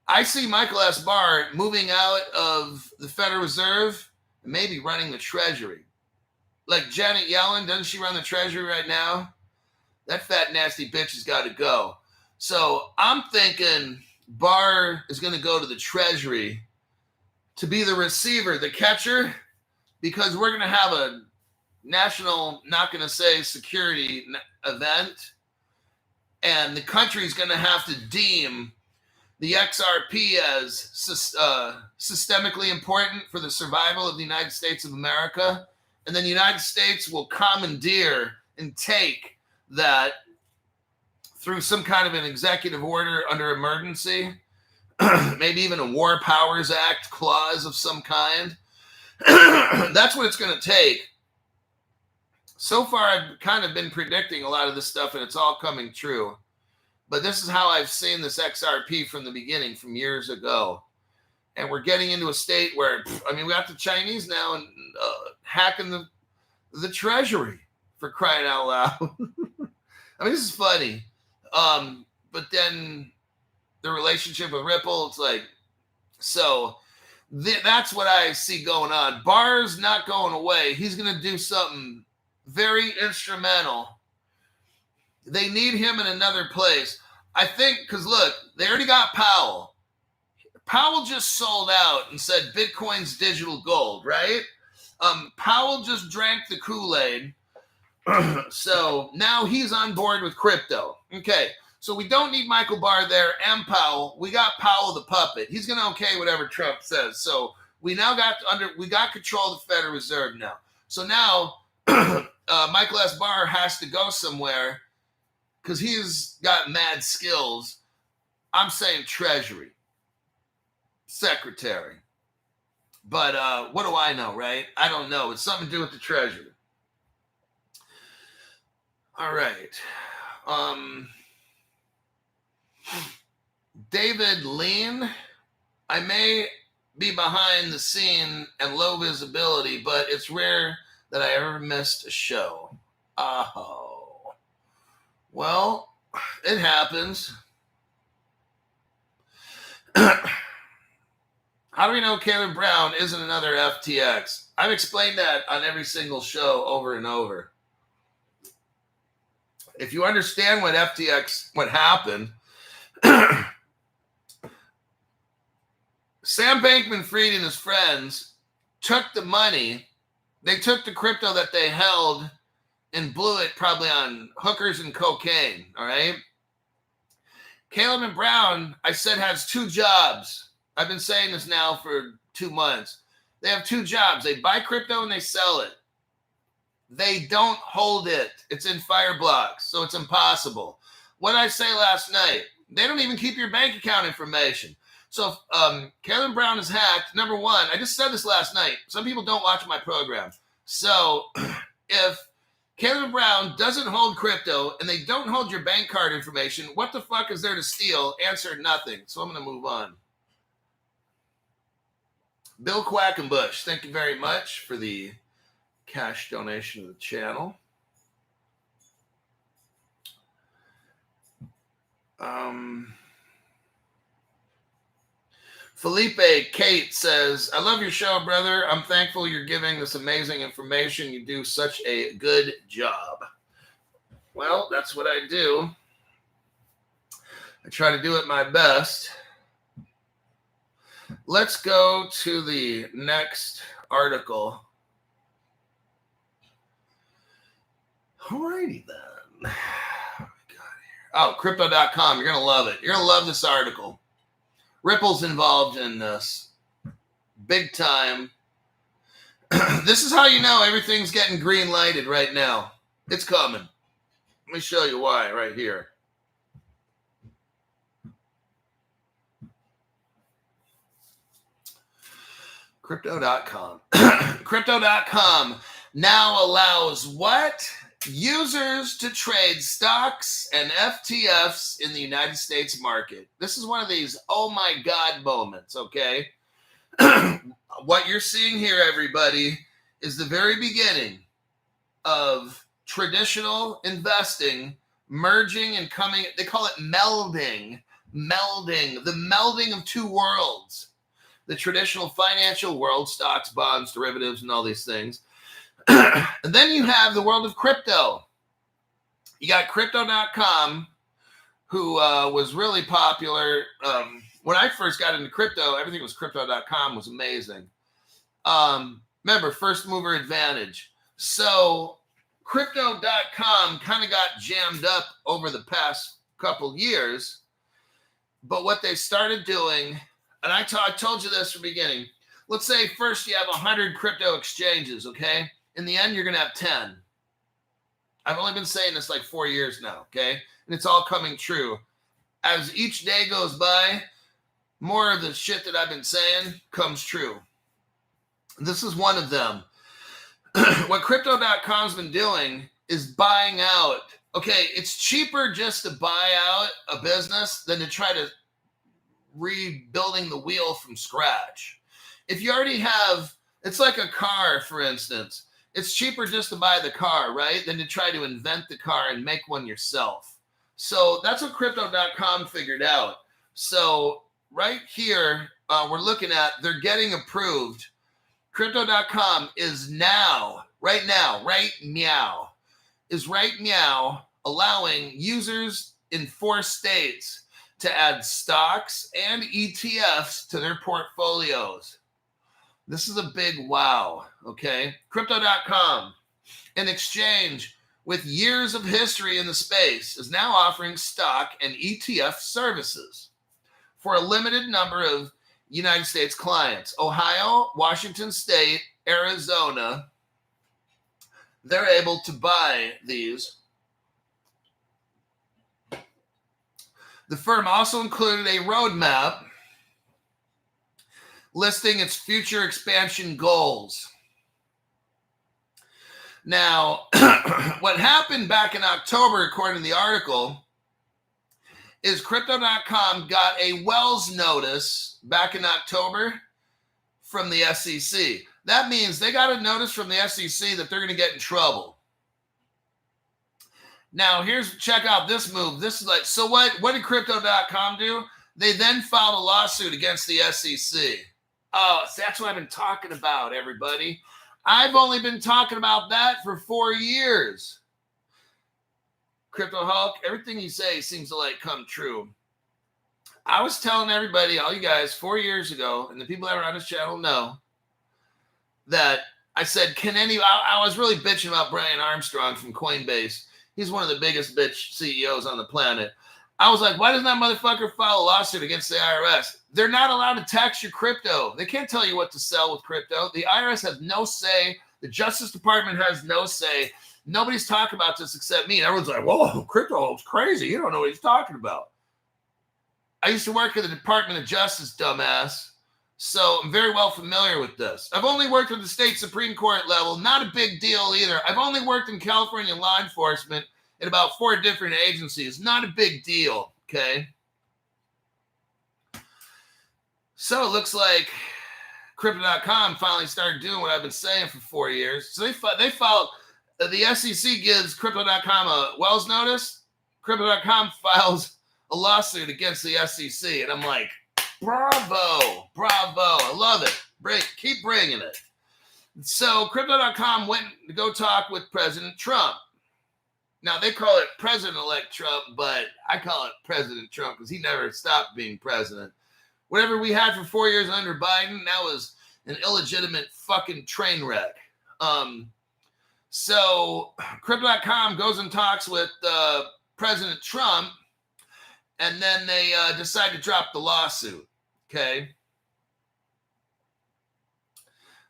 I see Michael S. Barr moving out of the Federal Reserve and maybe running the Treasury. Like Janet Yellen, doesn't she run the Treasury right now? That fat, nasty bitch has got to go. So I'm thinking Barr is going to go to the Treasury to be the receiver, the catcher, because we're going to have a national, not going to say security event, and the country's going to have to deem the XRP as systemically important for the survival of the United States of America, and then the United States will commandeer and take that through some kind of an executive order under emergency, maybe even a War Powers Act clause of some kind. That's what it's going to take. So far, I've kind of been predicting a lot of this stuff, and it's all coming true. But this is how I've seen this XRP from the beginning, from years ago. And we're getting into a state where, we got the Chinese now and hacking the Treasury, for crying out loud. This is funny. But then the relationship with Ripple, it's like, so that's what I see going on. Barr's not going away. He's going to do something very instrumental They need him in another place. I think, because look, they already got Powell. Powell just sold out and said Bitcoin's digital gold, right? Powell just drank the Kool-Aid. So now he's on board with crypto. Okay, so we don't need Michael Barr there and Powell. We got Powell the puppet. He's going to okay whatever Trump says. So we now got control of the Federal Reserve now. So now Michael S. Barr has to go somewhere because he's got mad skills. I'm saying Treasury, Secretary. But what do I know, right? I don't know. It's something to do with the Treasury. All right. David Lean, I may be behind the scene and low visibility, but it's rare that I ever missed a show. Oh. Well, it happens. How do we know Caleb Brown isn't another FTX? I've explained that on every single show over and over. If you understand what happened, Sam Bankman-Fried and his friends took the money. They took the crypto that they held and blew it probably on hookers and cocaine, all right? Caleb and Brown, I said, has 2 jobs. I've been saying this now for 2 months. They have 2 jobs. They buy crypto and they sell it. They don't hold it. It's in fire blocks, so it's impossible. What did I say last night? They don't even keep your bank account information. So if Caleb Brown is hacked, number one, I just said this last night. Some people don't watch my program. So if Caleb Brown doesn't hold crypto and they don't hold your bank card information, what the fuck is there to steal? Answer, nothing. So I'm going to move on. Bill Quackenbush, thank you very much for the cash donation to the channel. Felipe Kate says, I love your show, brother. I'm thankful you're giving this amazing information. You do such a good job. Well, that's what I do. I try to do it my best. Let's go to the next article. Alrighty then. Oh, crypto.com. You're going to love it. You're going to love this article. Ripple's involved in this. Big time. This is how you know everything's getting green lighted right now. It's coming. Let me show you why right here. Crypto.com. Crypto.com now allows what? Users to trade stocks and FTFs in the United States market. This is one of these oh my God moments, okay? What you're seeing here, everybody, is the very beginning of traditional investing merging and coming. They call it melding, the melding of 2 worlds. The traditional financial world, stocks, bonds, derivatives, and all these things. And then you have the world of crypto. You got crypto.com, who was really popular. When I first got into crypto, everything was crypto.com was amazing. Remember, first mover advantage. So crypto.com kind of got jammed up over the past couple years. But what they started doing, and I told you this from the beginning. Let's say first you have 100 crypto exchanges, okay? In the end, you're going to have 10. I've only been saying this like 4 years now, okay? And it's all coming true. As each day goes by, more of the shit that I've been saying comes true. This is one of them. What Crypto.com's been doing is buying out. Okay, it's cheaper just to buy out a business than to try to rebuilding the wheel from scratch. If you already have, it's like a car, for instance. It's cheaper just to buy the car, right, than to try to invent the car and make one yourself. So that's what Crypto.com figured out. So right here, we're looking at, they're getting approved. Crypto.com is right now, allowing users in 4 states to add stocks and ETFs to their portfolios. This is a big wow, okay? Crypto.com, an exchange with years of history in the space, is now offering stock and ETF services for a limited number of United States clients. Ohio, Washington State, Arizona, they're able to buy these. The firm also included a roadmap listing its future expansion goals. Now, what happened back in October, according to the article, is Crypto.com got a Wells notice back in October from the SEC. That means they got a notice from the SEC that they're going to get in trouble. Now, check out this move. This is like, so what did Crypto.com do? They then filed a lawsuit against the SEC. Oh, so that's what I've been talking about, everybody. I've only been talking about that for 4 years. Crypto Hulk, everything you say seems to like come true. I was telling everybody, all you guys, 4 years ago, and the people that are on this channel know, that I said, I was really bitching about Brian Armstrong from Coinbase. He's one of the biggest bitch CEOs on the planet. I was like, why doesn't that motherfucker file a lawsuit against the IRS? They're not allowed to tax your crypto. They can't tell you what to sell with crypto. The IRS has no say. The Justice Department has no say. Nobody's talking about this except me. And everyone's like, whoa, crypto is crazy. You don't know what he's talking about. I used to work at the Department of Justice, dumbass. So I'm very well familiar with this. I've only worked at the state Supreme Court level. Not a big deal either. I've only worked in California law enforcement in about 4 different agencies. Not a big deal, okay? So it looks like Crypto.com finally started doing what I've been saying for 4 years. So they filed, the SEC gives Crypto.com a Wells notice. Crypto.com files a lawsuit against the SEC. And I'm like, bravo, I love it. Keep bringing it. So Crypto.com went to go talk with President Trump. Now, they call it President-elect Trump, but I call it President Trump because he never stopped being president. Whatever we had for 4 years under Biden, that was an illegitimate fucking train wreck. So Crypto.com goes and talks with President Trump, and then they decide to drop the lawsuit, okay?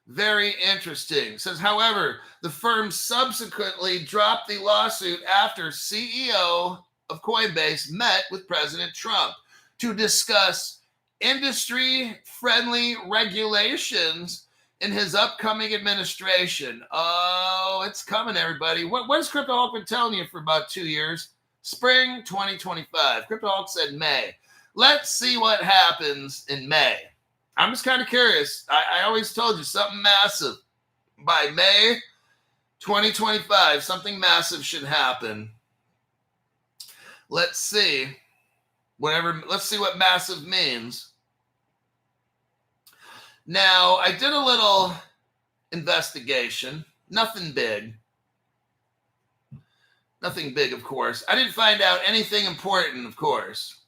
Very interesting. It says, however, the firm subsequently dropped the lawsuit after CEO of Coinbase met with President Trump to discuss industry-friendly regulations in his upcoming administration. Oh, it's coming, everybody. What has Crypto Hulk been telling you for about 2 years? Spring 2025. Crypto Hulk said May. Let's see what happens in May. I'm just kind of curious. I always told you something massive. By May 2025, something massive should happen. Let's see. Let's see what massive means. Now, I did a little investigation. Nothing big. Nothing big, of course. I didn't find out anything important, of course.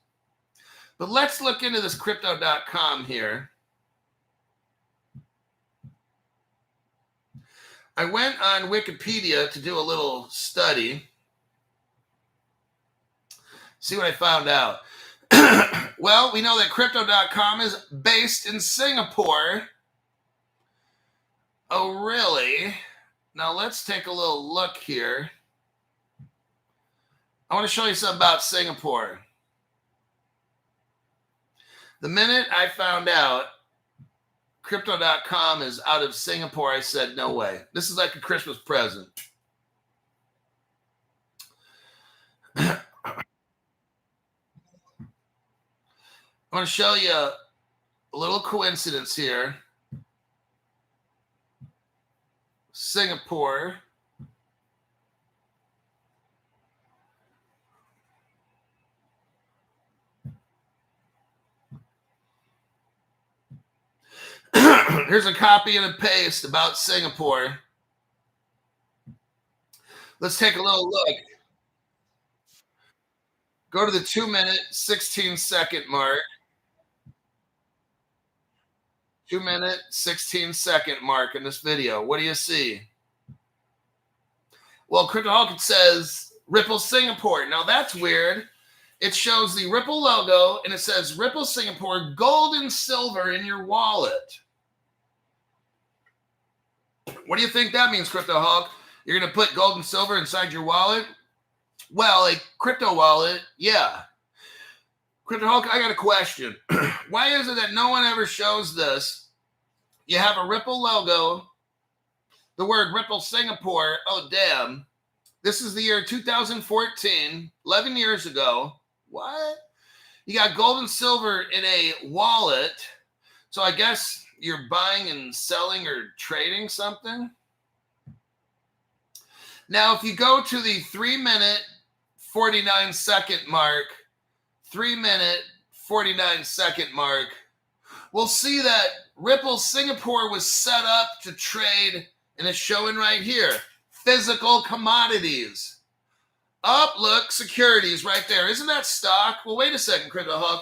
But let's look into this Crypto.com here. I went on Wikipedia to do a little study. See what I found out. Well, we know that Crypto.com is based in Singapore. Oh, really? Now let's take a little look here. I want to show you something about Singapore. The minute I found out Crypto.com is out of Singapore, I said, no way. This is like a Christmas present. I want to show you a little coincidence here. Singapore. Here's a copy and a paste about Singapore. Let's take a little look. Go to the 2-minute, 16-second mark. 2-minute, 16-second mark in this video. What do you see? Well, CryptoHawk says Ripple Singapore. Now that's weird. It shows the Ripple logo and it says Ripple Singapore, gold and silver in your wallet. What do you think that means, CryptoHawk? You're going to put gold and silver inside your wallet? Well, a crypto wallet, yeah. CryptoHawk, I got a question. Why is it that no one ever shows this? You have a Ripple logo, the word Ripple Singapore. Oh, damn. This is the year 2014, 11 years ago. What? You got gold and silver in a wallet. So I guess you're buying and selling or trading something. Now, if you go to the 3-minute, 49-second mark, 3-minute, 49-second mark, we'll see that Ripple Singapore was set up to trade, and it's showing right here, physical commodities. Up, look, securities right there. Isn't that stock? Well, wait a second, CryptoHawk.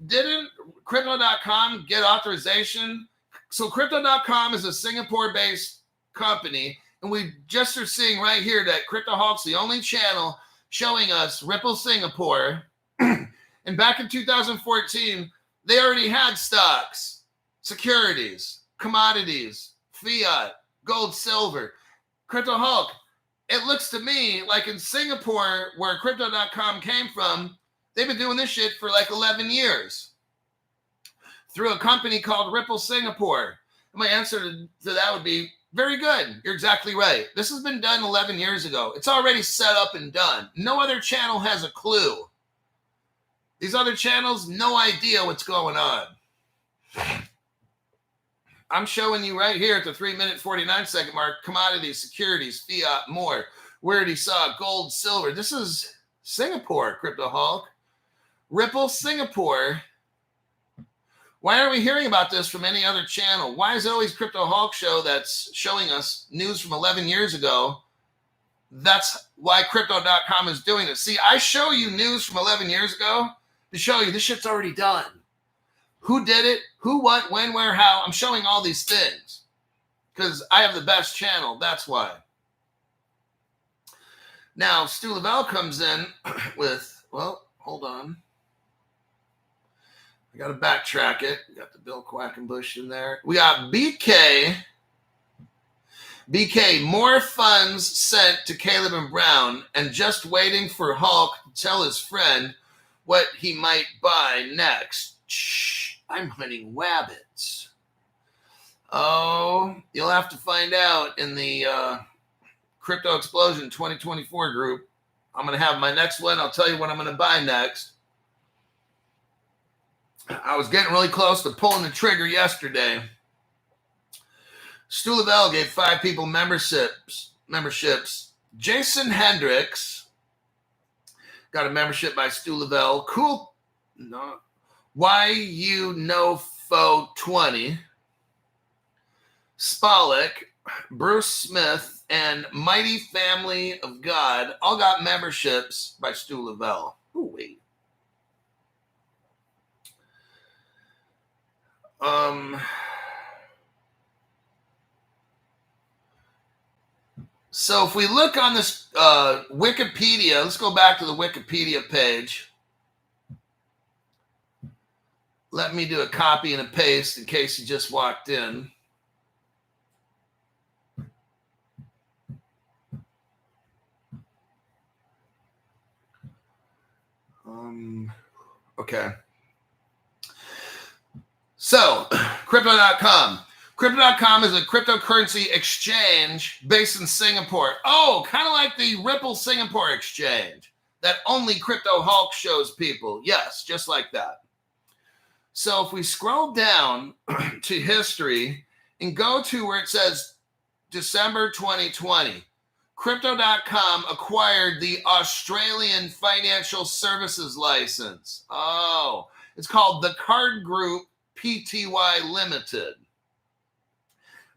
Didn't Crypto.com get authorization? So Crypto.com is a Singapore-based company, and we just are seeing right here that CryptoHawk's the only channel showing us Ripple Singapore. And back in 2014, they already had stocks, securities, commodities, fiat, gold, silver. CryptoHawk, it looks to me like in Singapore, where Crypto.com came from, they've been doing this shit for like 11 years through a company called Ripple Singapore. And my answer to that would be, very good. You're exactly right. This has been done 11 years ago. It's already set up and done. No other channel has a clue. These other channels, no idea what's going on. I'm showing you right here at the 3-minute, 49-second mark, commodities, securities, fiat, more. We already saw gold, silver. This is Singapore, CryptoHawk. Ripple Singapore. Why aren't we hearing about this from any other channel? Why is it always CryptoHawk Show that's showing us news from 11 years ago? That's why Crypto.com is doing it. See, I show you news from 11 years ago to show you this shit's already done. Who did it? Who, what, when, where, how? I'm showing all these things because I have the best channel. That's why. Now, Stu Lavelle comes in with, well, hold on. I got to backtrack it. We got the Bill Quackenbush in there. We got BK. BK, more funds sent to Caleb and Brown and just waiting for Hulk to tell his friend what he might buy next. Shh, I'm hunting wabbits. Oh, you'll have to find out in the Crypto Explosion 2024 group. I'm going to have my next one. I'll tell you what I'm going to buy next. I was getting really close to pulling the trigger yesterday. Stu Lavelle gave 5 people memberships. Jason Hendricks got a membership by Stu Lavelle. Cool. No. Why you know Fo 20. Spollick, Bruce Smith, and Mighty Family of God all got memberships by Stu Lavelle. Ooh, wait. So if we look on this Wikipedia, let's go back to the Wikipedia page. Let me do a copy and a paste in case you just walked in. Okay. So, Crypto.com. Crypto.com is a cryptocurrency exchange based in Singapore. Oh, kind of like the Ripple Singapore exchange that only CryptoHawk shows people. Yes, just like that. So if we scroll down to history and go to where it says December 2020, Crypto.com acquired the Australian Financial Services License. Oh, it's called the Card Group Pty Limited.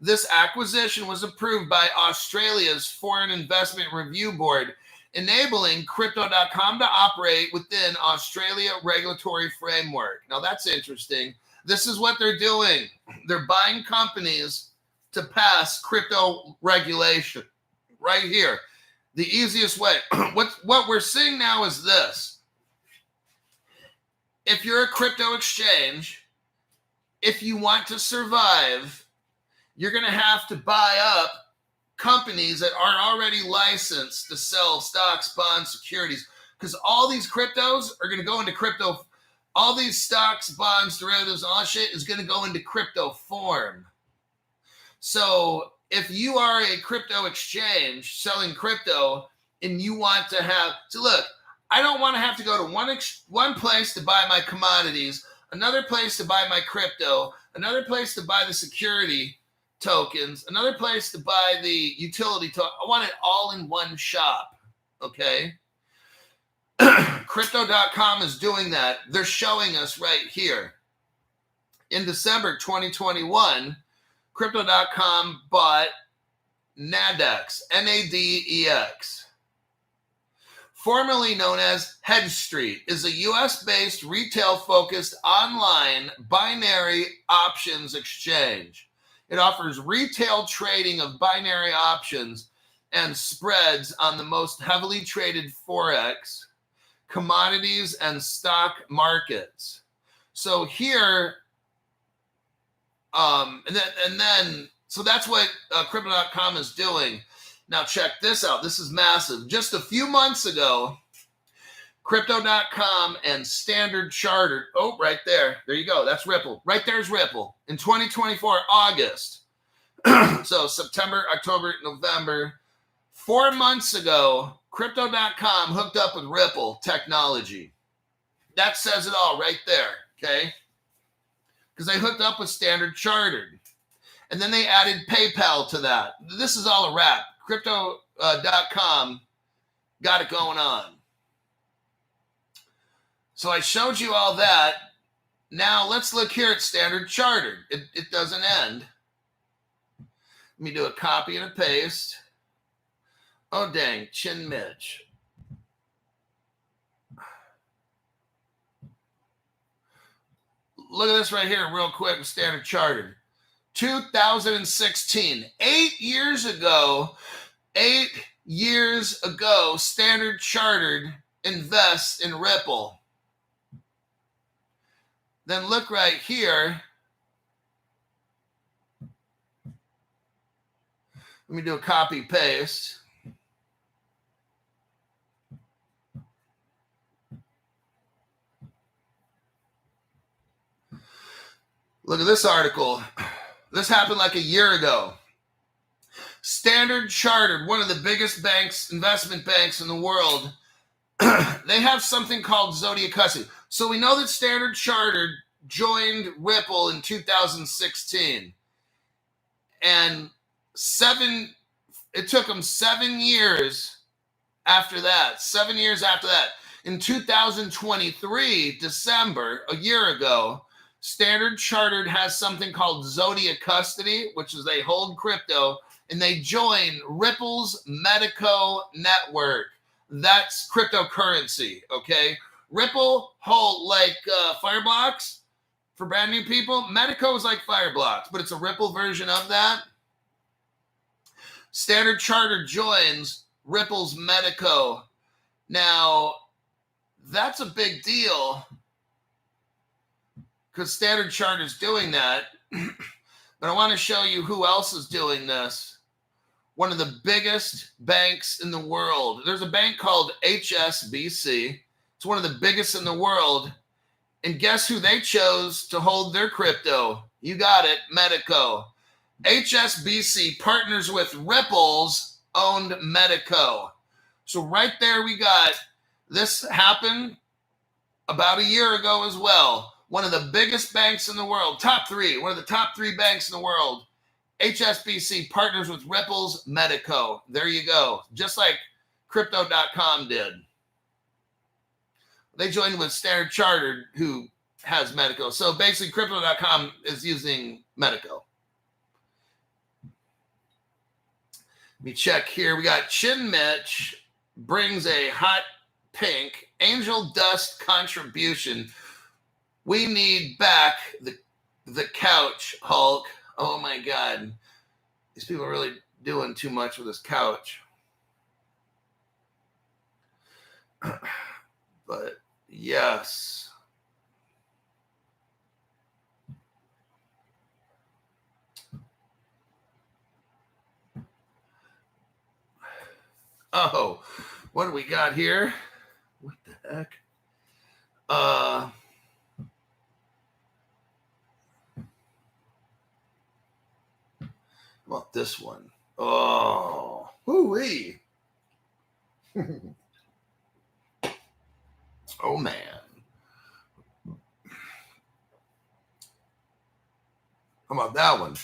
This acquisition was approved by Australia's Foreign Investment Review Board enabling Crypto.com to operate within Australia regulatory framework. Now that's interesting. This is what they're doing. They're buying companies to pass crypto regulation right here. The easiest way. What we're seeing now is this. If you're a crypto exchange, if you want to survive, you're going to have to buy up companies that are already licensed to sell stocks, bonds, securities, because all these cryptos are going to go into crypto. All these stocks, bonds, derivatives, all that shit is going to go into crypto form. So if you are a crypto exchange selling crypto and you want to have, so look, I don't want to have to go to one place to buy my commodities, another place to buy my crypto, another place to buy the security tokens, another place to buy the utility token. I want it all in one shop, okay? Crypto.com is doing that. They're showing us right here. In December 2021, Crypto.com bought Nadex, N-A-D-E-X. Formerly known as Hedge Street, is a U.S.-based retail-focused online binary options exchange. It offers retail trading of binary options and spreads on the most heavily traded Forex, commodities, and stock markets. So here, so that's what Crypto.com is doing. Now check this out. This is massive. Just a few months ago, Crypto.com and Standard Chartered. Oh, right there. There you go. That's Ripple. Right there's Ripple. In 2024, August. So September, October, November. 4 months ago, Crypto.com hooked up with Ripple technology. That says it all right there, okay? Because they hooked up with Standard Chartered. And then they added PayPal to that. This is all a wrap. Crypto.com got it going on. So I showed you all that. Now let's look here at Standard Chartered. It doesn't end. Let me do a copy and a paste. Oh, dang. Chin Mitch. Look at this right here real quick with Standard Chartered. 2016. 8 years ago, Standard Chartered invests in Ripple. Then look right here. Let me do a copy paste. Look at this article. This happened like a year ago. Standard Chartered, one of the biggest banks, investment banks in the world, they have something called Zodiac custody. So we know that Standard Chartered joined Ripple in 2016. And it took them 7 years after that. 7 years after that. In 2023, December, a year ago, Standard Chartered has something called Zodiac custody, which is they hold crypto, and they join Ripple's Medico network. That's cryptocurrency, okay? Ripple hold like Fireblocks for brand new people. Medico is like Fireblocks, but it's a Ripple version of that. Standard Chartered joins Ripple's Medico. Now, that's a big deal because Standard Chartered is doing that. But I want to show you who else is doing this. One of the biggest banks in the world. There's a bank called HSBC. It's one of the biggest in the world. And guess who they chose to hold their crypto? You got it, Medico. HSBC partners with Ripple's owned Medico. So right there we got, this happened about a year ago as well. One of the biggest banks in the world, top three, one of the top 3 banks in the world. HSBC partners with Ripple's Medico. There you go. Just like Crypto.com did. They joined with Standard Chartered, who has Medico. So basically, Crypto.com is using Medico. Let me check here. We got Chin Mitch. brings a hot pink angel dust contribution. We need back the couch, Hulk. Oh my God. These people are really doing too much with this couch. But yes. Oh, what do we got here? What the heck? How about this one? Oh, whoo-wee. Oh, man. How about that one?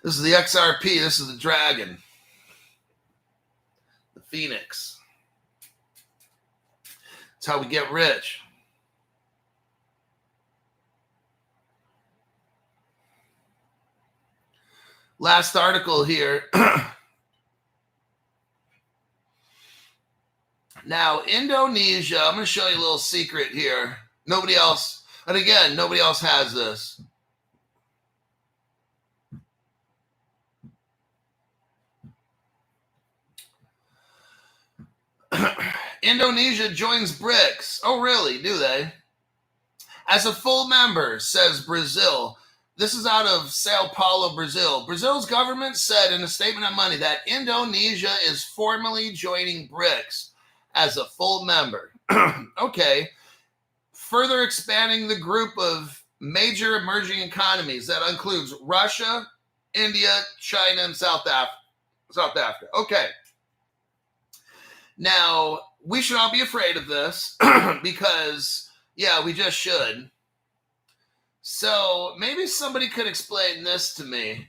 This is the XRP. This is the dragon. The phoenix. It's how we get rich. Last article here. Now, Indonesia, I'm going to show you a little secret here. Nobody else, and again, nobody else has this. Indonesia joins BRICS. Oh, really? Do they? As a full member, says Brazil. This is out of Sao Paulo, Brazil. Brazil's government said in a statement on Monday that Indonesia is formally joining BRICS as a full member. Okay. Further expanding the group of major emerging economies that includes Russia, India, China, and South Africa. Okay. Now, we should all be afraid of this because, yeah, we just should. So maybe somebody could explain this to me.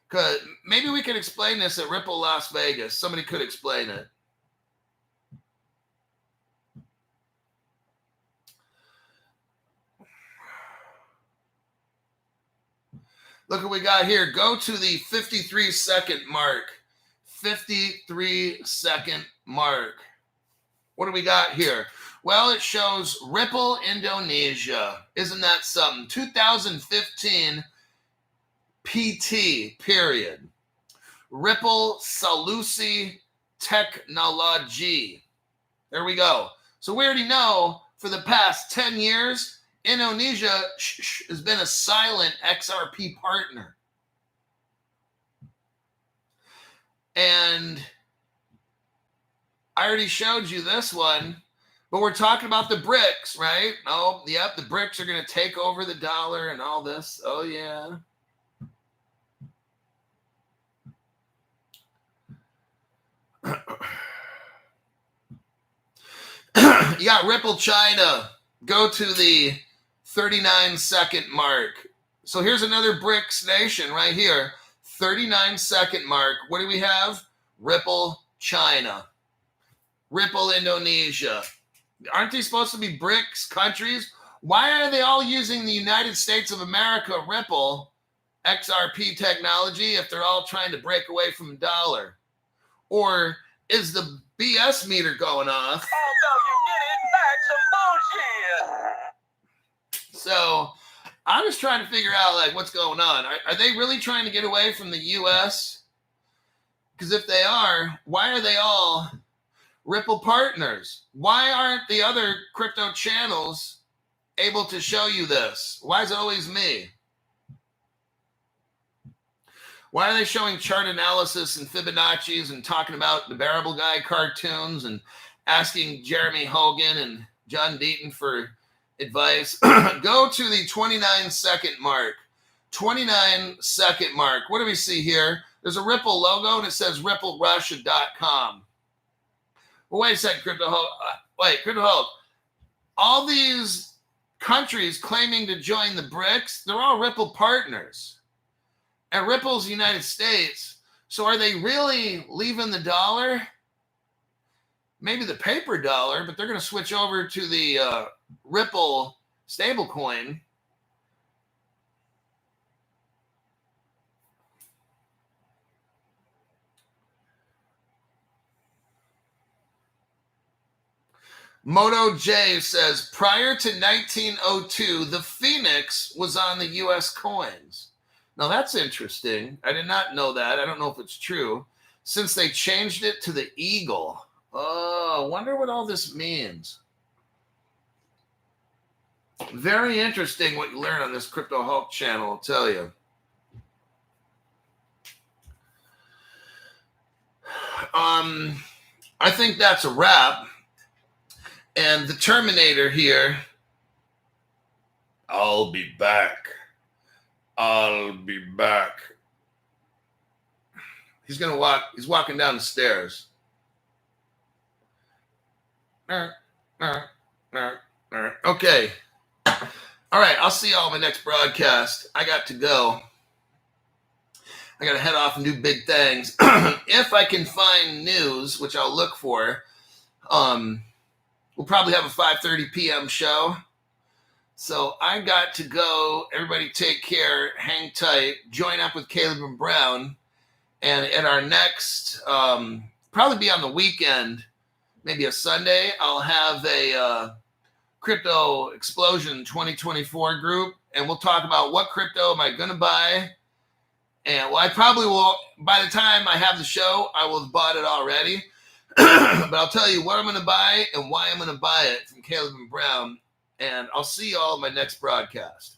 Because maybe we could explain this at Ripple Las Vegas. Somebody could explain it. Look what we got here. Go to the 53-second mark. 53-second mark. What do we got here? Well, it shows Ripple Indonesia. Isn't that something? 2015 PT, period. Ripple Solusi Technology. There we go. So we already know for the past 10 years, Indonesia has been a silent XRP partner. And I already showed you this one, but we're talking about the BRICS, right? Oh, yep, the BRICS are going to take over the dollar and all this. Oh, yeah. You got Ripple China. Go to the 39-second mark. So here's another BRICS nation right here. 39-second mark. What do we have? Ripple China. Ripple Indonesia. Aren't they supposed to be BRICS countries? Why are they all using the United States of America Ripple XRP technology if they're all trying to break away from the dollar? Or is the BS meter going off? Oh, no, you get it back some bullshit. So I'm just trying to figure out like what's going on. Are they really trying to get away from the U.S.? Because if they are, why are they all Ripple partners? Why aren't the other crypto channels able to show you this? Why is it always me? Why are they showing chart analysis and Fibonacci's and talking about the Bearable Guy cartoons and asking Jeremy Hogan and John Deaton for advice? Go to the 29-second mark. 29-second mark. What do we see here? There's a Ripple logo and it says RippleRussia.com. Well, wait a second, Crypto Hulk. All these countries claiming to join the BRICS, they're all Ripple partners. And Ripple's the United States. So are they really leaving the dollar? Maybe the paper dollar, but they're going to switch over to the Ripple stablecoin. Moto J says, prior to 1902, the Phoenix was on the U.S. coins. Now, that's interesting. I did not know that. I don't know if it's true. Since they changed it to the Eagle. Oh, I wonder what all this means. Very interesting what you learn on this Crypto Hulk channel, I'll tell you. I think that's a wrap. And the Terminator here, I'll be back. I'll be back. He's walking down the stairs. Okay. All right, I'll see y'all in my next broadcast. I got to go. I got to head off and do big things. If I can find news, which I'll look for, we'll probably have a 5:30 p.m. show. So I got to go. Everybody take care. Hang tight. Join up with Caleb and Brown. And at our next, probably be on the weekend, maybe a Sunday, I'll have a Crypto Explosion 2024 group. And we'll talk about what crypto am I going to buy. And well, I probably will, by the time I have the show, I will have bought it already. But I'll tell you what I'm going to buy and why I'm going to buy it from Caleb and Brown. And I'll see you all in my next broadcast.